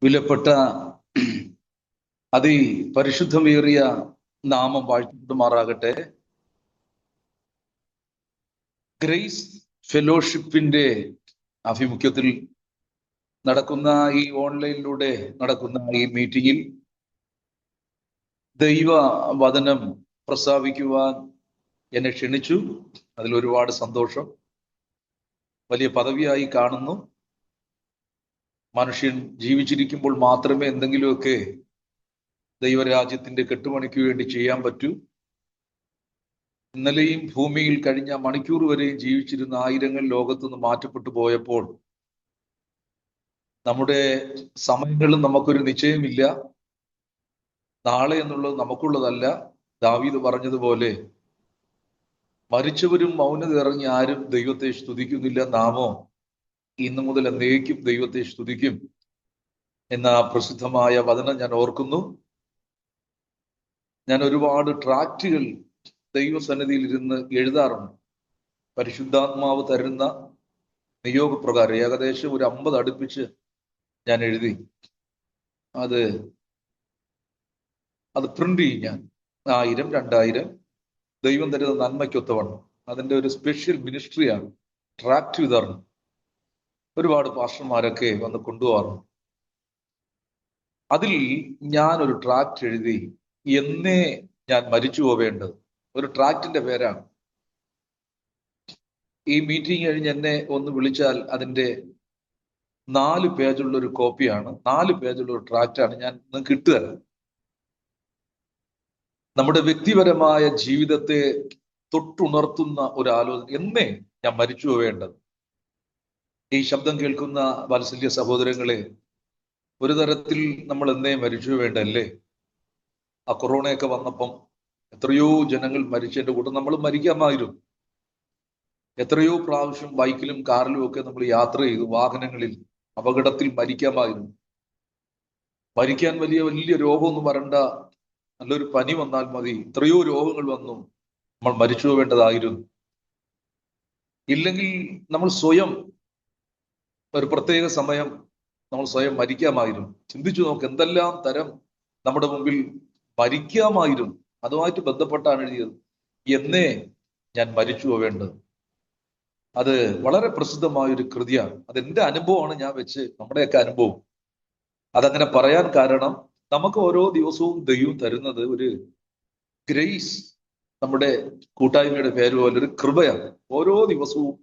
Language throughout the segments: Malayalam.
വിലപ്പെട്ട പരിശുദ്ധമേറിയ നാമം വാഴ്ത്തപ്പെടുമാറാകട്ടെ. ഗ്രേസ് ഫെലോഷിപ്പിന്റെ ആഭിമുഖ്യത്തിൽ നടക്കുന്ന ഈ ഓൺലൈനിലൂടെ നടക്കുന്ന ഈ മീറ്റിംഗിൽ ദൈവ വചനം പ്രസ്താവിക്കുവാൻ എന്നെ ക്ഷണിച്ചു. അതിൽ ഒരുപാട് സന്തോഷം. വലിയ പദവിയായി കാണുന്നു. മനുഷ്യൻ ജീവിച്ചിരിക്കുമ്പോൾ മാത്രമേ എന്തെങ്കിലുമൊക്കെ ദൈവരാജ്യത്തിന്റെ കെട്ടുപണിക്ക് വേണ്ടി ചെയ്യാൻ പറ്റൂ. ഇന്നലെയും ഭൂമിയിൽ കഴിഞ്ഞ മണിക്കൂർ വരെയും ജീവിച്ചിരുന്ന ആയിരങ്ങൾ ലോകത്തുനിന്ന് മാറ്റപ്പെട്ടു പോയപ്പോൾ നമ്മുടെ സമയങ്ങളും നമുക്കൊരു നിശ്ചയമില്ല. നാളെ എന്നുള്ളത് നമുക്കുള്ളതല്ല. ദാവീദ് പറഞ്ഞതുപോലെ മരിച്ചവരും മൗനത ഇറങ്ങി ആരും ദൈവത്തെ സ്തുതിക്കുന്നില്ല. നാമോ ഇന്നു മുതൽ എന്നേക്കും ദൈവത്തെ സ്തുതിക്കും എന്ന പ്രസിദ്ധമായ വചനം ഞാൻ ഓർക്കുന്നു. ഞാൻ ഒരുപാട് ട്രാക്റ്റുകൾ ദൈവസന്നിധിയിൽ ഇരുന്ന് എഴുതാറുണ്ട്. പരിശുദ്ധാത്മാവ് തരുന്ന നിയോഗപ്രകാരം ഏകദേശം ഒരു 50 അടുപ്പിച്ച് ഞാൻ എഴുതി. അത് പ്രിന്റ് ചെയ്യും ഞാൻ. 1000, 2000 ദൈവം തരുന്ന നന്മയ്ക്കൊത്തവണ്ണം. അതിൻ്റെ ഒരു സ്പെഷ്യൽ മിനിസ്ട്രിയാണ് ട്രാക്ട് വിതരണം. ഒരുപാട് പാസ്റ്റർമാരൊക്കെ വന്ന് കൊണ്ടുപോകാറുണ്ട്. അതിൽ ഞാനൊരു ട്രാക്ട് എഴുതി, എന്നേ ഞാൻ മരിച്ചു പോവേണ്ടത്. ഒരു ട്രാക്റ്റിന്റെ പേരാണ്. ഈ മീറ്റിംഗ് കഴിഞ്ഞ് എന്നെ ഒന്ന് വിളിച്ചാൽ അതിൻ്റെ 4 പേജുള്ള ഒരു കോപ്പിയാണ്, 4 പേജുള്ള ഒരു ട്രാക്റ്റാണ് ഞാൻ നിങ്ങൾക്ക് ഇട്ടുതരാം. നമ്മുടെ വ്യക്തിപരമായ ജീവിതത്തെ തൊട്ടുണർത്തുന്ന ഒരു ആലോചന. എന്നേ ഞാൻ മരിച്ചു പോവേണ്ടത്. ഈ ശബ്ദം കേൾക്കുന്ന വാത്സല്യ സഹോദരങ്ങളെ, ഒരു തരത്തിൽ നമ്മൾ എന്നേ മരിച്ചു പോവേണ്ടല്ലേ? ആ കൊറോണയൊക്കെ വന്നപ്പം എത്രയോ ജനങ്ങൾ മരിച്ചതിൻ്റെ കൂട്ടം നമ്മൾ മരിക്കാമായിരുന്നു. എത്രയോ പ്രാവശ്യം ബൈക്കിലും കാറിലും ഒക്കെ നമ്മൾ യാത്ര ചെയ്തു. വാഹനങ്ങളിൽ അപകടത്തിൽ മരിക്കാമായിരുന്നു. മരിക്കാൻ വലിയ വലിയ രോഗമൊന്നും വരണ്ട, നല്ലൊരു പനി വന്നാൽ മതി. എത്രയോ രോഗങ്ങൾ വന്നു, നമ്മൾ മരിച്ചു പോവേണ്ടതായിരുന്നു. ഇല്ലെങ്കിൽ നമ്മൾ സ്വയം ഒരു പ്രത്യേക സമയം നമ്മൾ സ്വയം മരിക്കാമായിരുന്നു. ചിന്തിച്ചു നോക്ക്, എന്തെല്ലാം തരം നമ്മുടെ മുമ്പിൽ മരിക്കാമായിരുന്നു. അതുമായിട്ട് ബന്ധപ്പെട്ടാണ് എഴുതിയത്, എന്നേ ഞാൻ മരിച്ചു പോവേണ്ടത്. അത് വളരെ പ്രസിദ്ധമായൊരു കൃതിയാണ്. അതെന്റെ അനുഭവമാണ് ഞാൻ വെച്ച്, നമ്മുടെയൊക്കെ അനുഭവം. അതങ്ങനെ പറയാൻ കാരണം, നമുക്ക് ഓരോ ദിവസവും ദൈവം തരുന്നത് ഒരു ഗ്രേസ്, നമ്മുടെ കൂട്ടായ്മയുടെ പേര് പോലെ ഒരു കൃപയാണ്. ഓരോ ദിവസവും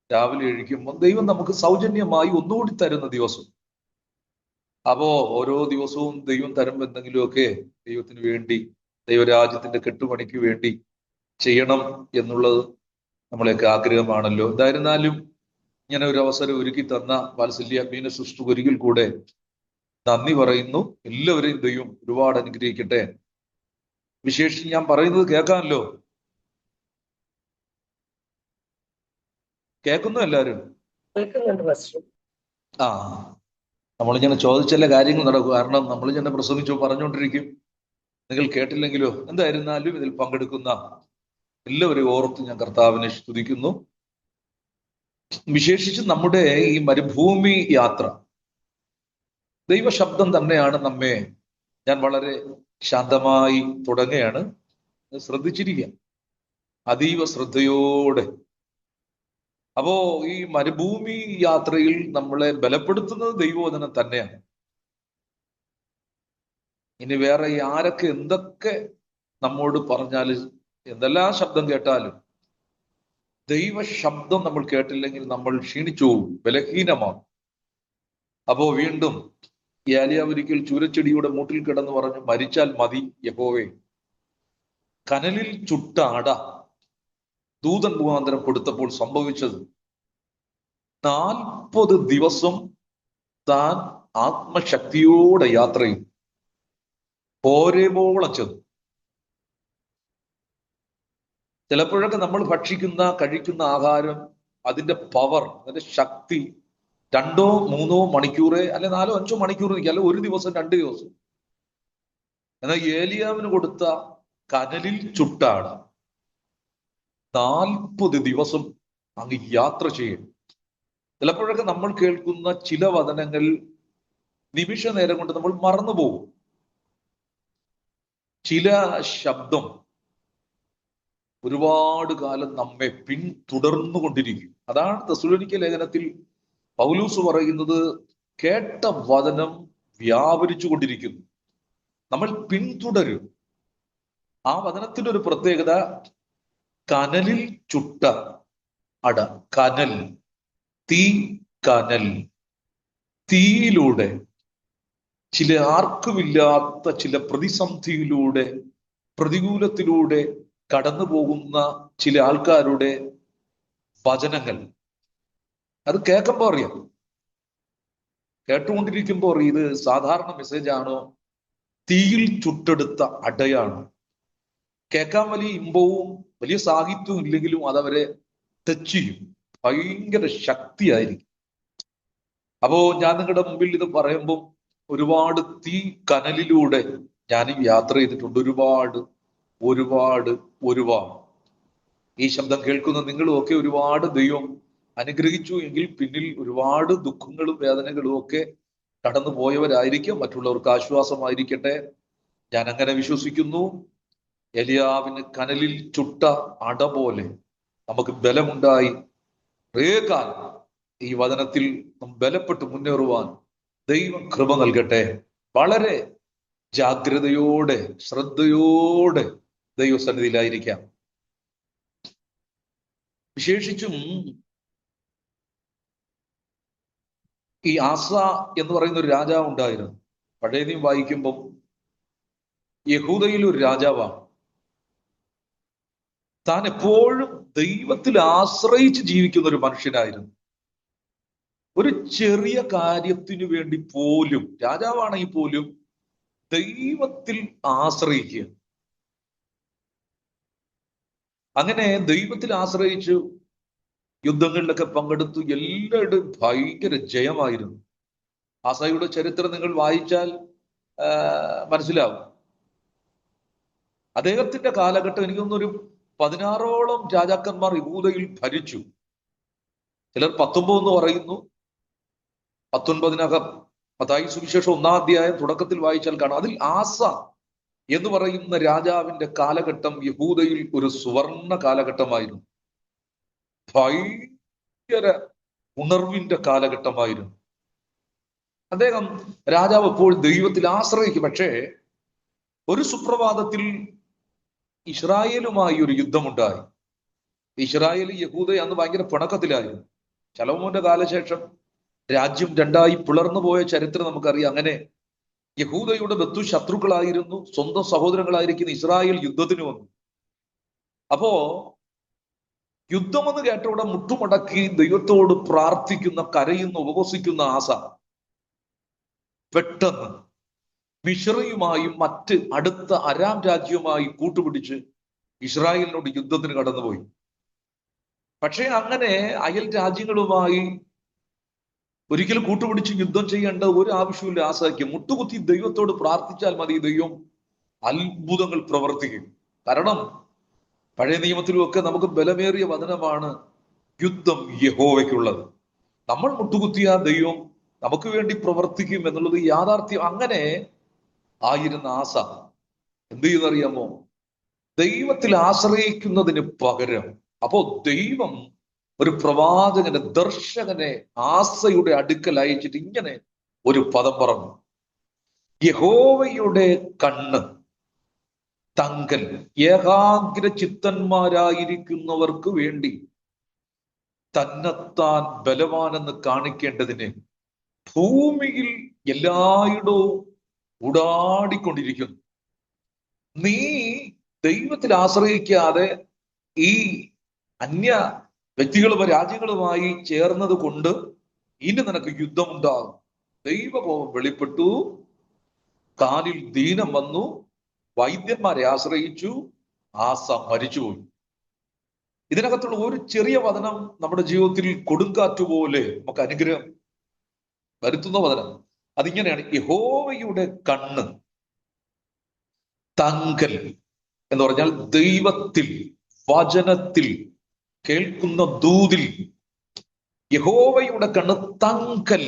രാവിലെ എഴുതിക്കുമ്പോൾ ദൈവം നമുക്ക് സൗജന്യമായി ഒന്നുകൂടി തരുന്ന ദിവസം. അപ്പോ ഓരോ ദിവസവും ദൈവം തരുമ്പോൾ എന്തെങ്കിലുമൊക്കെ ദൈവത്തിന് വേണ്ടി, ദൈവരാജ്യത്തിന്റെ കെട്ടുപണിക്ക് വേണ്ടി ചെയ്യണം എന്നുള്ളത് നമ്മളെയൊക്കെ ആഗ്രഹമാണല്ലോ. എന്തായിരുന്നാലും ഇങ്ങനെ ഒരു അവസരം ഒരുക്കി തന്ന വാത്സല്യ മീനസൃഷ്ടിക്ക് ഒരിക്കൽ കൂടെ നന്ദി പറയുന്നു. എല്ലാവരെയും ദൈവം ഒരുപാട് അനുഗ്രഹിക്കട്ടെ. വിശേഷിച്ച് ഞാൻ പറയുന്നത് കേൾക്കാമല്ലോ? കേൾക്കുന്നു എല്ലാവരും? ആ, നമ്മളിങ്ങനെ ചോദിച്ചല്ല കാര്യങ്ങൾ നടക്കും. കാരണം നമ്മളിങ്ങനെ പ്രസംഗിച്ചു പറഞ്ഞുകൊണ്ടിരിക്കും, നിങ്ങൾ കേട്ടില്ലെങ്കിലോ. എന്തായിരുന്നാലും ഇതിൽ പങ്കെടുക്കുന്ന എല്ലാവരെയും ഓർത്ത് ഞാൻ കർത്താവിനെ സ്തുതിക്കുന്നു. വിശേഷിച്ച് നമ്മുടെ ഈ മരുഭൂമി യാത്ര, ദൈവശബ്ദം തന്നെയാണ് നമ്മെ. ഞാൻ വളരെ ശാന്തമായി തുടങ്ങുകയാണ്, ശ്രദ്ധിച്ചിരിക്കുക അതീവ ശ്രദ്ധയോടെ. അപ്പോ ഈ മരുഭൂമി യാത്രയിൽ നമ്മളെ ബലപ്പെടുത്തുന്നത് ദൈവവചനം തന്നെയാണ്. ഇനി വേറെ ആരൊക്കെ എന്തൊക്കെ നമ്മോട് പറഞ്ഞാലും, എന്തെല്ലാം ശബ്ദം കേട്ടാലും, ദൈവശബ്ദം നമ്മൾ കേട്ടില്ലെങ്കിൽ നമ്മൾ ക്ഷീണിച്ചു പോകും, ബലഹീനമാണ്. അപ്പോ വീണ്ടും ഏലിയ ഒരിക്കൽ ചൂരച്ചെടിയുടെ മൂട്ടിൽ കിടന്ന് പറഞ്ഞു, മരിച്ചാൽ മതി യഹോവേ. കനലിൽ ചുട്ട അട ദൂതൻ മുഖാന്തരം കൊടുത്തപ്പോൾ സംഭവിച്ചത്, 40 ദിവസം താൻ ആത്മശക്തിയോടെ യാത്ര ചെയ്തു, പോരേബോളം ചെന്നു. ചിലപ്പോഴൊക്കെ നമ്മൾ കഴിക്കുന്ന ആഹാരം, അതിന്റെ പവർ, അതിന്റെ ശക്തി 2 3 മണിക്കൂറേ, അല്ലെ 4 5 മണിക്കൂർ നിൽക്കുക, അല്ലെ ഒരു ദിവസം 2 ദിവസം. എന്നാൽ ഏലിയാവിന് കൊടുത്ത കനലിൽ ചുട്ടാട 40 ദിവസം അങ്ങ് യാത്ര ചെയ്യും. ചിലപ്പോഴൊക്കെ നമ്മൾ കേൾക്കുന്ന ചില വചനങ്ങൾ നിമിഷ നേരം കൊണ്ട് നമ്മൾ മറന്നുപോകും. ചില ശബ്ദം ഒരുപാട് കാലം നമ്മെ പിന്തുടർന്നുകൊണ്ടിരിക്കും. അതാണ് തെസ്സലോനിക്ക ലേഖനത്തിൽ പൗലൂസ് പറയുന്നത്, കേട്ട വചനം വ്യാപരിച്ചു കൊണ്ടിരിക്കുന്നു. നമ്മൾ പിന്തുടരും. ആ വചനത്തിന്റെ ഒരു പ്രത്യേകത, കനലിൽ ചുട്ട അട. കനൽ, തീ, കനൽ. തീയിലൂടെ ചില ആർക്കുമില്ലാത്ത ചില പ്രതിസന്ധിയിലൂടെ, പ്രതികൂലത്തിലൂടെ കടന്നു പോകുന്ന ചില ആൾക്കാരുടെ വചനങ്ങൾ, അത് കേൾക്കുമ്പോൾ അറിയാം, കേട്ടുകൊണ്ടിരിക്കുമ്പോൾ അറിയാം ഇത് സാധാരണ മെസ്സേജ് ആണോ, തീയിൽ ചുട്ടെടുത്ത അടയാണ്. കേൾക്കാൻ വലിയ ഇമ്പവും വലിയ സാഹിത്യവും ഇല്ലെങ്കിലും അതവരെ ടച്ച് ചെയ്യും. ഭയങ്കര ശക്തിയായിരിക്കും. അപ്പോ ഞാൻ നിങ്ങളുടെ മുമ്പിൽ ഇത് പറയുമ്പോൾ ഒരുപാട് തീ കനലിലൂടെ ഞാനും യാത്ര ചെയ്തിട്ടുണ്ട്. ഒരുപാട് ഒരുപാട് ഒരുപാട്. ഈ ശബ്ദം കേൾക്കുന്ന നിങ്ങളും ഒക്കെ ഒരുപാട് ദൈവം അനുഗ്രഹിച്ചു എങ്കിൽ പിന്നിൽ ഒരുപാട് ദുഃഖങ്ങളും വേദനകളും ഒക്കെ കടന്നു പോയവരായിരിക്കും. മറ്റുള്ളവർക്ക് ആശ്വാസമായിരിക്കട്ടെ. ഞാൻ അങ്ങനെ വിശ്വസിക്കുന്നു. എലിയാവിന് കനലിൽ ചുട്ട അട പോലെ നമുക്ക് ബലമുണ്ടായി കാലം ഈ വചനത്തിൽ ബലപ്പെട്ട് മുന്നേറുവാൻ ദൈവം കൃപ നൽകട്ടെ. വളരെ ജാഗ്രതയോടെ ശ്രദ്ധയോടെ ദൈവസന്നിധിയിലായിരിക്കാം. വിശേഷിച്ചും ഈ ആസ എന്ന് പറയുന്ന ഒരു രാജാവ് ഉണ്ടായിരുന്നു. പഴയ നിയമം വായിക്കുമ്പം യഹൂദയിൽ ഒരു രാജാവാണ്. താൻ എപ്പോഴും ദൈവത്തിൽ ആശ്രയിച്ച് ജീവിക്കുന്ന ഒരു മനുഷ്യനായിരുന്നു. ഒരു ചെറിയ കാര്യത്തിനു വേണ്ടി പോലും, രാജാവാണെങ്കിൽ പോലും ദൈവത്തിൽ ആശ്രയിക്കുക. അങ്ങനെ ദൈവത്തിൽ ആശ്രയിച്ചു യുദ്ധങ്ങളിലൊക്കെ പങ്കെടുത്തു. എല്ലാവരുടെയും ഭയങ്കര ജയമായിരുന്നു. ആസയുടെ ചരിത്രം നിങ്ങൾ വായിച്ചാൽ മനസ്സിലാവും. അദ്ദേഹത്തിന്റെ കാലഘട്ടം എനിക്ക് തോന്നുന്നൊരു 16ഓളം രാജാക്കന്മാർ യഹൂദയിൽ ഭരിച്ചു. ചിലർ 19 എന്ന് പറയുന്നു. 19 മത്തായി സുവിശേഷം 1-ാം അധ്യായം തുടക്കത്തിൽ വായിച്ചാൽ കാണാം. അതിൽ ആസ എന്ന് പറയുന്ന രാജാവിന്റെ കാലഘട്ടം യഹൂദയിൽ ഒരു സുവർണ കാലഘട്ടമായിരുന്നു. ഭയങ്കര ഉണർവിന്റെ കാലഘട്ടമായിരുന്നു. അദ്ദേഹം രാജാവ് എപ്പോഴും ദൈവത്തിൽ ആശ്രയിക്കും. പക്ഷേ ഒരു സുപ്രഭാതത്തിൽ ഇസ്രായേലുമായി ഒരു യുദ്ധമുണ്ടായി. ഇസ്രായേൽ യഹൂദ അന്ന് ഭയങ്കര പിണക്കത്തിലായിരുന്നു. ശലോമോന്റെ കാലശേഷം രാജ്യം രണ്ടായി പിളർന്നു പോയ ചരിത്രം നമുക്കറിയാം. അങ്ങനെ യഹൂദയുടെ ബന്ധു ശത്രുക്കളായിരുന്നു, സ്വന്തം സഹോദരങ്ങളായിരിക്കുന്ന ഇസ്രായേൽ യുദ്ധത്തിന് വന്നു. അപ്പോ യുദ്ധമെന്ന് കേട്ടവിടെ മുട്ടുമടക്കി ദൈവത്തോട് പ്രാർത്ഥിക്കുന്ന, കരയുന്ന, ഉപവസിക്കുന്ന ആസ പെട്ടെന്ന് മിശ്രയുമായും മറ്റ് അടുത്ത അരാം രാജ്യവുമായി കൂട്ടുപിടിച്ച് ഇസ്രായേലിനോട് യുദ്ധത്തിന് കടന്നുപോയി. പക്ഷേ അങ്ങനെ അയൽ രാജ്യങ്ങളുമായി ഒരിക്കലും കൂട്ടുപിടിച്ച് യുദ്ധം ചെയ്യേണ്ട ഒരു ആവശ്യമില്ല. ആസയ്ക്ക് മുട്ടുകുത്തി ദൈവത്തോട് പ്രാർത്ഥിച്ചാൽ മതി, ദൈവം അത്ഭുതങ്ങൾ പ്രവർത്തിക്കും. കാരണം പഴയ നിയമത്തിലുമൊക്കെ നമുക്ക് ബലമേറിയ വചനമാണ്, യുദ്ധം യഹോവയ്ക്കുള്ളത്. നമ്മൾ മുട്ടുകുത്തിയ ദൈവം നമുക്ക് വേണ്ടി പ്രവർത്തിക്കും എന്നുള്ളത് യാഥാർത്ഥ്യം. അങ്ങനെ ആയിരുന്ന ആസ എന്ത് ചെയ്യുന്നറിയാമോ? ദൈവത്തിൽ ആശ്രയിക്കുന്നതിന് പകരം അപ്പോ ദൈവം ഒരു പ്രവാചകനെ, ദർശകനെ ആസയുടെ അടുക്കൽ അയച്ചിട്ട് ഇങ്ങനെ ഒരു പദം പറഞ്ഞു: യഹോവയുടെ കണ്ണ് തങ്കൽ, ഏകാഗ്ര ചിത്തന്മാരായിരിക്കുന്നവർക്ക് വേണ്ടി തന്നെത്താൻ ബലവാനെന്ന് കാണിക്കേണ്ടതിന് ഭൂമിയിൽ എല്ലായിടവും ഉടാടിക്കൊണ്ടിരിക്കുന്നു. നീ ദൈവത്തിൽ ആശ്രയിക്കാതെ ഈ അന്യ വ്യക്തികളും രാജ്യങ്ങളുമായി ചേർന്നത് കൊണ്ട് ഇനി നിനക്ക് യുദ്ധമുണ്ടാകും. ദൈവകോപം വെളിപ്പെട്ടു, കാലിൽ ദീനം വന്നു, വൈദ്യന്മാരെ ആശ്രയിച്ചു, ആസ മരിച്ചുപോയി. ഇതിനകത്തുള്ള ഒരു ചെറിയ വചനം നമ്മുടെ ജീവിതത്തിൽ കൊടുങ്കാറ്റ് പോലെ നമുക്ക് അനുഗ്രഹം വരുത്തുന്ന വചനം. അതിങ്ങനെയാണ്: യഹോവയുടെ കണ്ണ് തങ്കൽ എന്ന് പറഞ്ഞാൽ ദൈവത്തിൽ, വചനത്തിൽ, കേൾക്കുന്ന ദൂതിൽ. യഹോവയുടെ കണ്ണ് തങ്കൽ,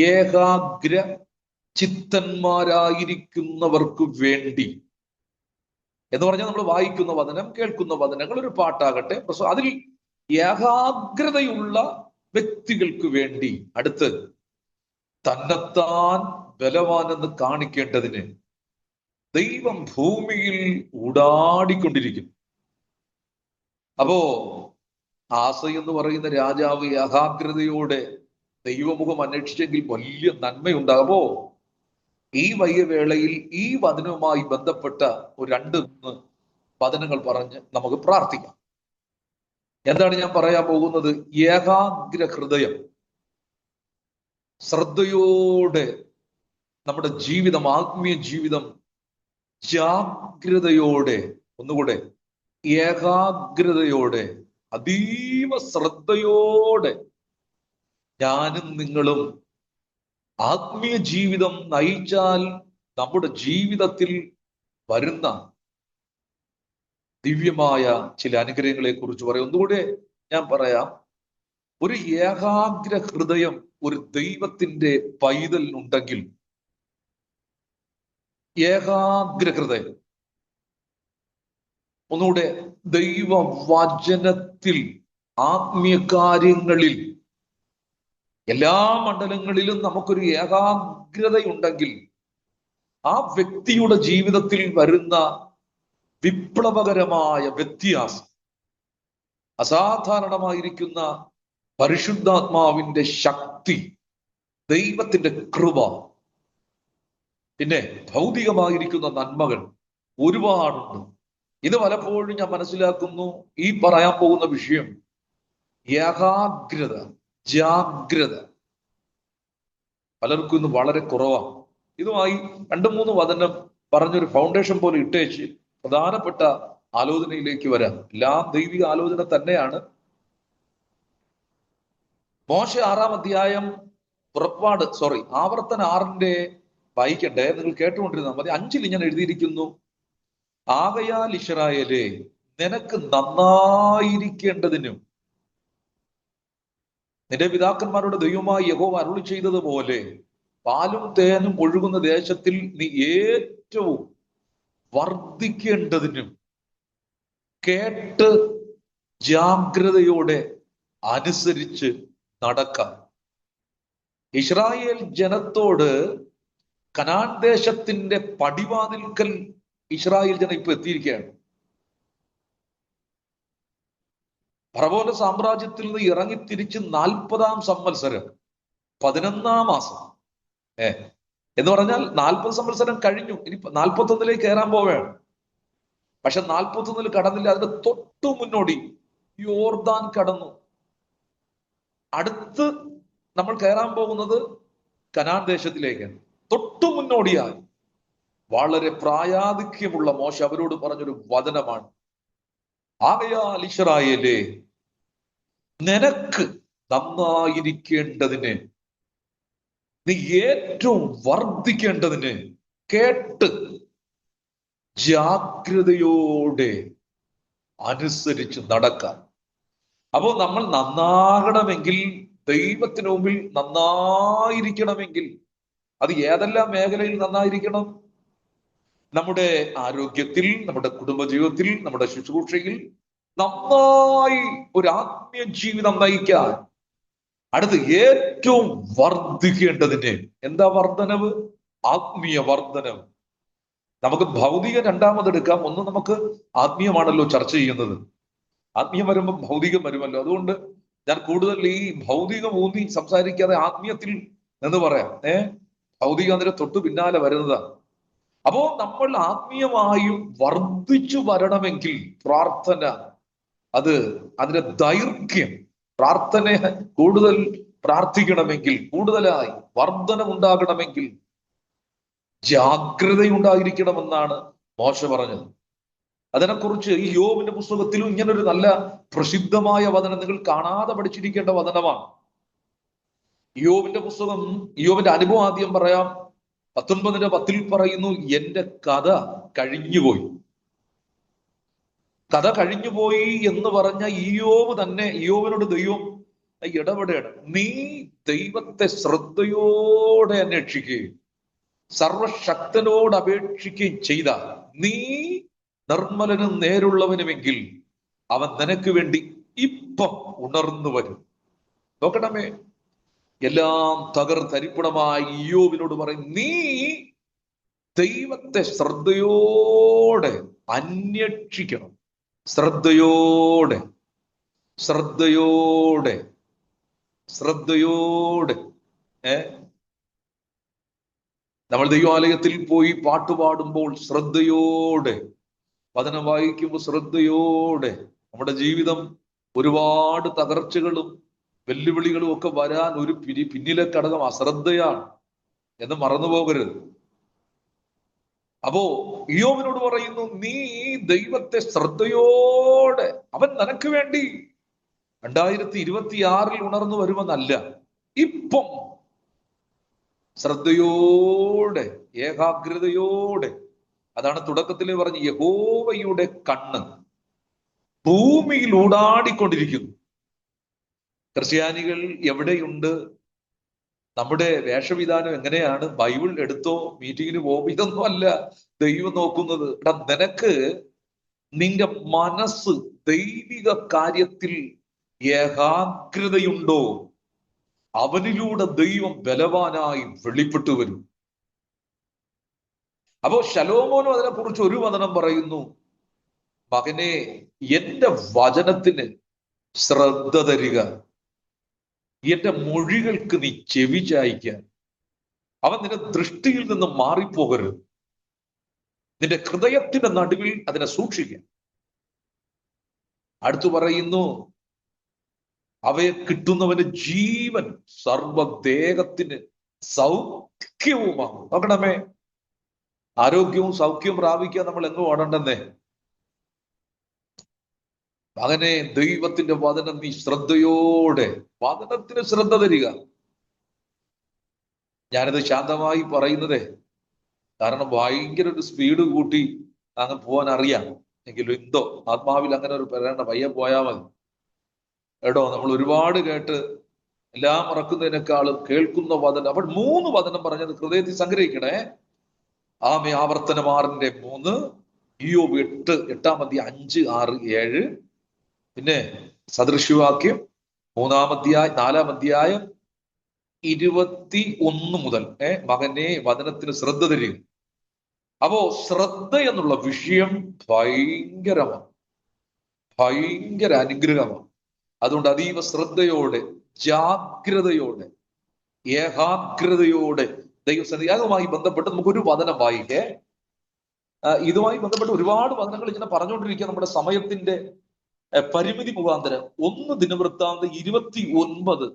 ഏകാഗ്ര ചിത്തന്മാരായിരിക്കുന്നവർക്ക് വേണ്ടി എന്ന് പറഞ്ഞാൽ നമ്മൾ വായിക്കുന്ന വചനം, കേൾക്കുന്ന വചനങ്ങൾ, ഒരു പാട്ടാകട്ടെ, അതിൽ ഏകാഗ്രതയുള്ള വ്യക്തികൾക്ക് വേണ്ടി അടുത്ത് തന്നെത്താൻ ബലവാനെന്ന് കാണിക്കേണ്ടതിന് ദൈവം ഭൂമിയിൽ ഊടാടിക്കൊണ്ടിരിക്കുന്നു. അപ്പോ ആസ എന്ന് പറയുന്ന രാജാവ് ഏകാഗ്രതയോടെ ദൈവമുഖം അന്വേഷിച്ചെങ്കിൽ വലിയ നന്മയുണ്ടാകുമോ? ഈ വയ്യവേളയിൽ ഈ വചനവുമായി ബന്ധപ്പെട്ട ഒരു 2-3 വചനങ്ങൾ പറഞ്ഞ് നമുക്ക് പ്രാർത്ഥിക്കാം. എന്താണ് ഞാൻ പറയാൻ പോകുന്നത്? ഏകാഗ്ര ഹൃദയം, ശ്രദ്ധയോടെ നമ്മുടെ ജീവിതം, ആത്മീയ ജീവിതം ജാഗ്രതയോടെ, ഒന്നുകൂടെ ഏകാഗ്രതയോടെ, അതീവ ശ്രദ്ധയോടെ ഞാനും നിങ്ങളും ആത്മീയ ജീവിതം നയിച്ചാൽ നമ്മുടെ ജീവിതത്തിൽ വരുന്ന ദിവ്യമായ ചില അനുഗ്രഹങ്ങളെ കുറിച്ച് പറയാം. ഒന്നുകൂടെ ഞാൻ പറയാം. ഒരു ഏകാഗ്ര ഹൃദയം ഒരു ദൈവത്തിന്റെ പൈതലിനുണ്ടെങ്കിൽ, ഏകാഗ്ര ഹൃദയം, ഒന്നുകൂടെ ദൈവവചനത്തിൽ, ആത്മീയ കാര്യങ്ങളിൽ, എല്ലാ മണ്ഡലങ്ങളിലും നമുക്കൊരു ഏകാഗ്രതയുണ്ടെങ്കിൽ ആ വ്യക്തിയുടെ ജീവിതത്തിൽ വരുന്ന വിപ്ലവകരമായ വ്യത്യാസം, അസാധാരണമായിരിക്കുന്ന പരിശുദ്ധാത്മാവിന്റെ ശക്തി, ദൈവത്തിന്റെ കൃപ, പിന്നെ ഭൗതികമായിരിക്കുന്ന നന്മകൾ ഒരുപാടുണ്ട്. ഇത് പലപ്പോഴും ഞാൻ മനസ്സിലാക്കുന്നു, ഈ പറയാൻ പോകുന്ന വിഷയം ഏകാഗ്രത, ജാഗ്രത പലർക്കും ഇന്ന് വളരെ കുറവാണ്. ഇതുമായി 2-3 വചനം പറഞ്ഞൊരു ഫൗണ്ടേഷൻ പോലെ ഇട്ടേച്ച് പ്രധാനപ്പെട്ട ആലോചനയിലേക്ക് വരാം. എല്ലാം ദൈവിക ആലോചന തന്നെയാണ്. മോശെ 6-ാം അധ്യായം, ആവർത്തന 6-ന്റെ വായിക്കട്ടെ, നിങ്ങൾ കേട്ടുകൊണ്ടിരുന്നാൽ മതി. 5-ൽ ഇങ്ങനെ എഴുതിയിരിക്കുന്നു: ആകയാൽ ഇസ്രായേലേ, നിനക്ക് നന്നായിരിക്കേണ്ടതിനും നിന്റെ പിതാക്കന്മാരുടെ ദൈവമായ യഹോവ അരുളി ചെയ്തതുപോലെ പാലും തേനും ഒഴുകുന്ന ദേശത്തിൽ നീ ഏറ്റവും വർദ്ധിക്കേണ്ടതിനും കേട്ട് ജാഗ്രതയോടെ അനുസരിച്ച് നടക്കാം. ഇസ്രായേൽ ജനത്തോട് കനാൻ ദേശത്തിന്റെ പടിവാതിൽക്കൽ ഇസ്രായേൽ ജനം ഇപ്പൊ എത്തിയിരിക്കുകയാണ്. ഫറവോന്റെ സാമ്രാജ്യത്തിൽ നിന്ന് ഇറങ്ങി തിരിച്ച് 40-ാം സംവത്സരം 11-ാം മാസം, എന്ന് പറഞ്ഞാൽ 40 സംവത്സരം കഴിഞ്ഞു. ഇനി 41-ലേക്ക് കയറാൻ പോവുകയാണ്. പക്ഷെ 41-ൽ കടന്നില്ല. അതിന്റെ തൊട്ടു മുന്നോടി യോർദാൻ കടന്നു. അടുത്ത് നമ്മൾ കയറാൻ പോകുന്നത് കനാൻ ദേശത്തിലേക്കാണ്. തൊട്ടു മുന്നോടിയായി വളരെ പ്രായാധിക്യമുള്ള മോശ അവരോട് പറഞ്ഞൊരു വചനമാണ്: ആകയാൽ ഇസ്രായേലേ, നിനക്ക് നന്നായിരിക്കേണ്ടതിന്, നീ ഏറ്റവും വർദ്ധിക്കേണ്ടതിന് കേട്ട് ജാഗ്രതയോടെ അനുസരിച്ച് നടക്കാൻ. അപ്പോൾ നമ്മൾ നന്നാകണമെങ്കിൽ, ദൈവത്തിന് മുമ്പിൽ നന്നായിരിക്കണമെങ്കിൽ, അത് ഏതെല്ലാം മേഖലയിൽ നന്നായിരിക്കണം? നമ്മുടെ ആരോഗ്യത്തിൽ, നമ്മുടെ കുടുംബജീവിതത്തിൽ, നമ്മുടെ ശുശ്രൂഷയിൽ നന്നായി ഒരു ആത്മീയ ജീവിതം നയിക്കാൻ. അടുത്ത് ഏറ്റവും വർദ്ധിക്കേണ്ടതിന്, എന്താ വർധനവ്? ആത്മീയ വർധനവ്. നമുക്ക് ഭൗതിക രണ്ടാമതെടുക്കാം. ഒന്ന്, നമുക്ക് ആത്മീയമാണല്ലോ ചർച്ച ചെയ്യുന്നത്. ആത്മീയം വരുമ്പോൾ ഭൗതികം വരുമല്ലോ. അതുകൊണ്ട് ഞാൻ കൂടുതൽ ഈ ഭൗതികം ഊന്നി സംസാരിക്കാതെ ആത്മീയത്തിൽ എന്ന് പറയാം. ഭൗതികം അതിന് തൊട്ടു പിന്നാലെ വരുന്നതാണ്. അപ്പോ നമ്മൾ ആത്മീയമായും വർദ്ധിച്ചു വരണമെങ്കിൽ പ്രാർത്ഥന, അതിന്റെ ദൈർഘ്യം, പ്രാർത്ഥന കൂടുതൽ പ്രാർത്ഥിക്കണമെങ്കിൽ, കൂടുതലായി വർധനമുണ്ടാകണമെങ്കിൽ ജാഗ്രതയുണ്ടായിരിക്കണമെന്നാണ് മോശ പറഞ്ഞത്. അതിനെക്കുറിച്ച് ഈ യോബിന്റെ പുസ്തകത്തിലും ഇങ്ങനൊരു നല്ല പ്രസിദ്ധമായ വചനം നിങ്ങൾ കാണാതെ പഠിച്ചിരിക്കേണ്ട വചനമാണ്. യോബിന്റെ പുസ്തകം, യോബിന്റെ അനുഭവം ആദ്യം പറയാം. 19:10 പറയുന്നു: എന്റെ കഥ കഴിഞ്ഞുപോയി. കഥ കഴിഞ്ഞുപോയി എന്ന് പറഞ്ഞ ഇയ്യോബ് തന്നെ, ഇയ്യോബിനോട് ദൈവം ഇടപെടുകയാണ്. നീ ദൈവത്തെ ശ്രദ്ധയോടെ അന്വേഷിക്കുകയും സർവശക്തനോട് അപേക്ഷിക്കുകയും ചെയ്ത നീ നിർമ്മലനും നേരുള്ളവനുമെങ്കിൽ അവൻ നിനക്ക് വേണ്ടി ഇപ്പം ഉണർന്നു വരും. നോക്കണമേ, എല്ലാം തകർത്തരിപ്പണമായി ഇയ്യോബിനോട് പറയും, നീ ദൈവത്തെ ശ്രദ്ധയോടെ അന്വേഷിക്കണം. ശ്രദ്ധയോടെ ശ്രദ്ധയോടെ ശ്രദ്ധയോടെ നമ്മൾ ദൈവാലയത്തിൽ പോയി പാട്ടുപാടുമ്പോൾ ശ്രദ്ധയോടെ, വചനം വായിക്കുമ്പോൾ ശ്രദ്ധയോടെ. നമ്മുടെ ജീവിതം ഒരുപാട് തകർച്ചകളും വെല്ലുവിളികളും ഒക്കെ വരാൻ ഒരു പിന്നിലെ ഘടകം അശ്രദ്ധയാണ് എന്ന് മറന്നു പോകരുത്. അപ്പോ ഇയ്യോബിനോട് പറയുന്നു, നീ ദൈവത്തെ ശ്രദ്ധയോടെ, അവൻ നിനക്ക് വേണ്ടി 2026 ഉണർന്നു വരുമെന്നല്ല, ഇപ്പം ശ്രദ്ധയോടെ ഏകാഗ്രതയോടെ. അതാണ് തുടക്കത്തിൽ പറഞ്ഞ്, യഹോവയുടെ കണ്ണ് ഭൂമിയിൽ ഊടാടിക്കൊണ്ടിരിക്കുന്നു. ക്രിസ്ത്യാനികൾ എവിടെയുണ്ട്? നമ്മുടെ വേഷവിധാനം എങ്ങനെയാണ്? ബൈബിൾ എടുത്തോ, മീറ്റിങ്ങിന് പോകും, ഇതൊന്നും അല്ല ദൈവം നോക്കുന്നത്. നിനക്ക് നിന്റെ മനസ്സ് ദൈവിക കാര്യത്തിൽ ഏകാഗ്രതയുണ്ടോ? അവനിലൂടെ ദൈവം ബലവാനായി വെളിപ്പെട്ടു വരും. അപ്പോ ശലോമോനും അതിനെക്കുറിച്ച് ഒരു വചനം പറയുന്നു, മകനെ, എന്റെ വചനത്തിന് ശ്രദ്ധ തരിക, എന്റെ മൊഴികൾക്ക് നീ ചെവി ചായ്ക്കാൻ. അവൻ നിന്റെ ദൃഷ്ടിയിൽ നിന്ന് മാറിപ്പോകരുത്, നിന്റെ ഹൃദയത്തിന്റെ നടുവിൽ അതിനെ സൂക്ഷിക്കാൻ. അടുത്തു പറയുന്നു, അവയെ കിട്ടുന്നവന് ജീവൻ, സർവദേഹത്തിന് സൗഖ്യവുമാണ്. നോക്കണമേ, ആരോഗ്യവും സൗഖ്യവും പ്രാപിക്കാൻ നമ്മൾ എങ്ങും ഓടണ്ടെന്നേ. മകനെ, ദൈവത്തിന്റെ വചനം നീ ശ്രദ്ധയോടെ, വചനത്തിന് ശ്രദ്ധ തരിക. ഞാനിത് ശാന്തമായി പറയുന്നതേ, കാരണം ഭയങ്കര ഒരു സ്പീഡ് കൂട്ടി അങ്ങ് പോകാൻ അറിയാം. എങ്കിലും എന്തോ ആത്മാവിൽ അങ്ങനെ ഒരു പറയേണ്ട, പയ്യെ പോയാൽ മതി കേട്ടോ. നമ്മൾ ഒരുപാട് കേട്ട് എല്ലാം മറക്കുന്നതിനേക്കാളും കേൾക്കുന്ന വചനം. അപ്പോൾ 3 വചനം പറഞ്ഞത് ഹൃദയത്തിൽ സംഗ്രഹിക്കണേ. ആവർത്തനം 6:3, ഇയ്യോബ് 8-8 5, 6, 7. പിന്നെ സദൃശ്യവാക്യം 3-ാം അധ്യായം 4-ാം അധ്യായം 21 മുതൽ മകനെ, വചനത്തിന് ശ്രദ്ധ തരിക. അപ്പോ ശ്രദ്ധ എന്നുള്ള വിഷയം ഭയങ്കരമാണ്, ഭയങ്കര അനുഗ്രഹമാണ്. അതുകൊണ്ട് അതീവ ശ്രദ്ധയോടെ, ജാഗ്രതയോടെ, ഏകാഗ്രതയോടെ ദൈവസന്നിധി. അതുമായി ബന്ധപ്പെട്ട് നമുക്കൊരു വചനം വായിക്കേ. ഇതുമായി ബന്ധപ്പെട്ട് ഒരുപാട് വചനങ്ങൾ ഇങ്ങനെ പറഞ്ഞുകൊണ്ടിരിക്കുക. നമ്മുടെ സമയത്തിന്റെ പരിമിതി മുഖാന്തരം 1 ദിനവൃത്താന്തം 29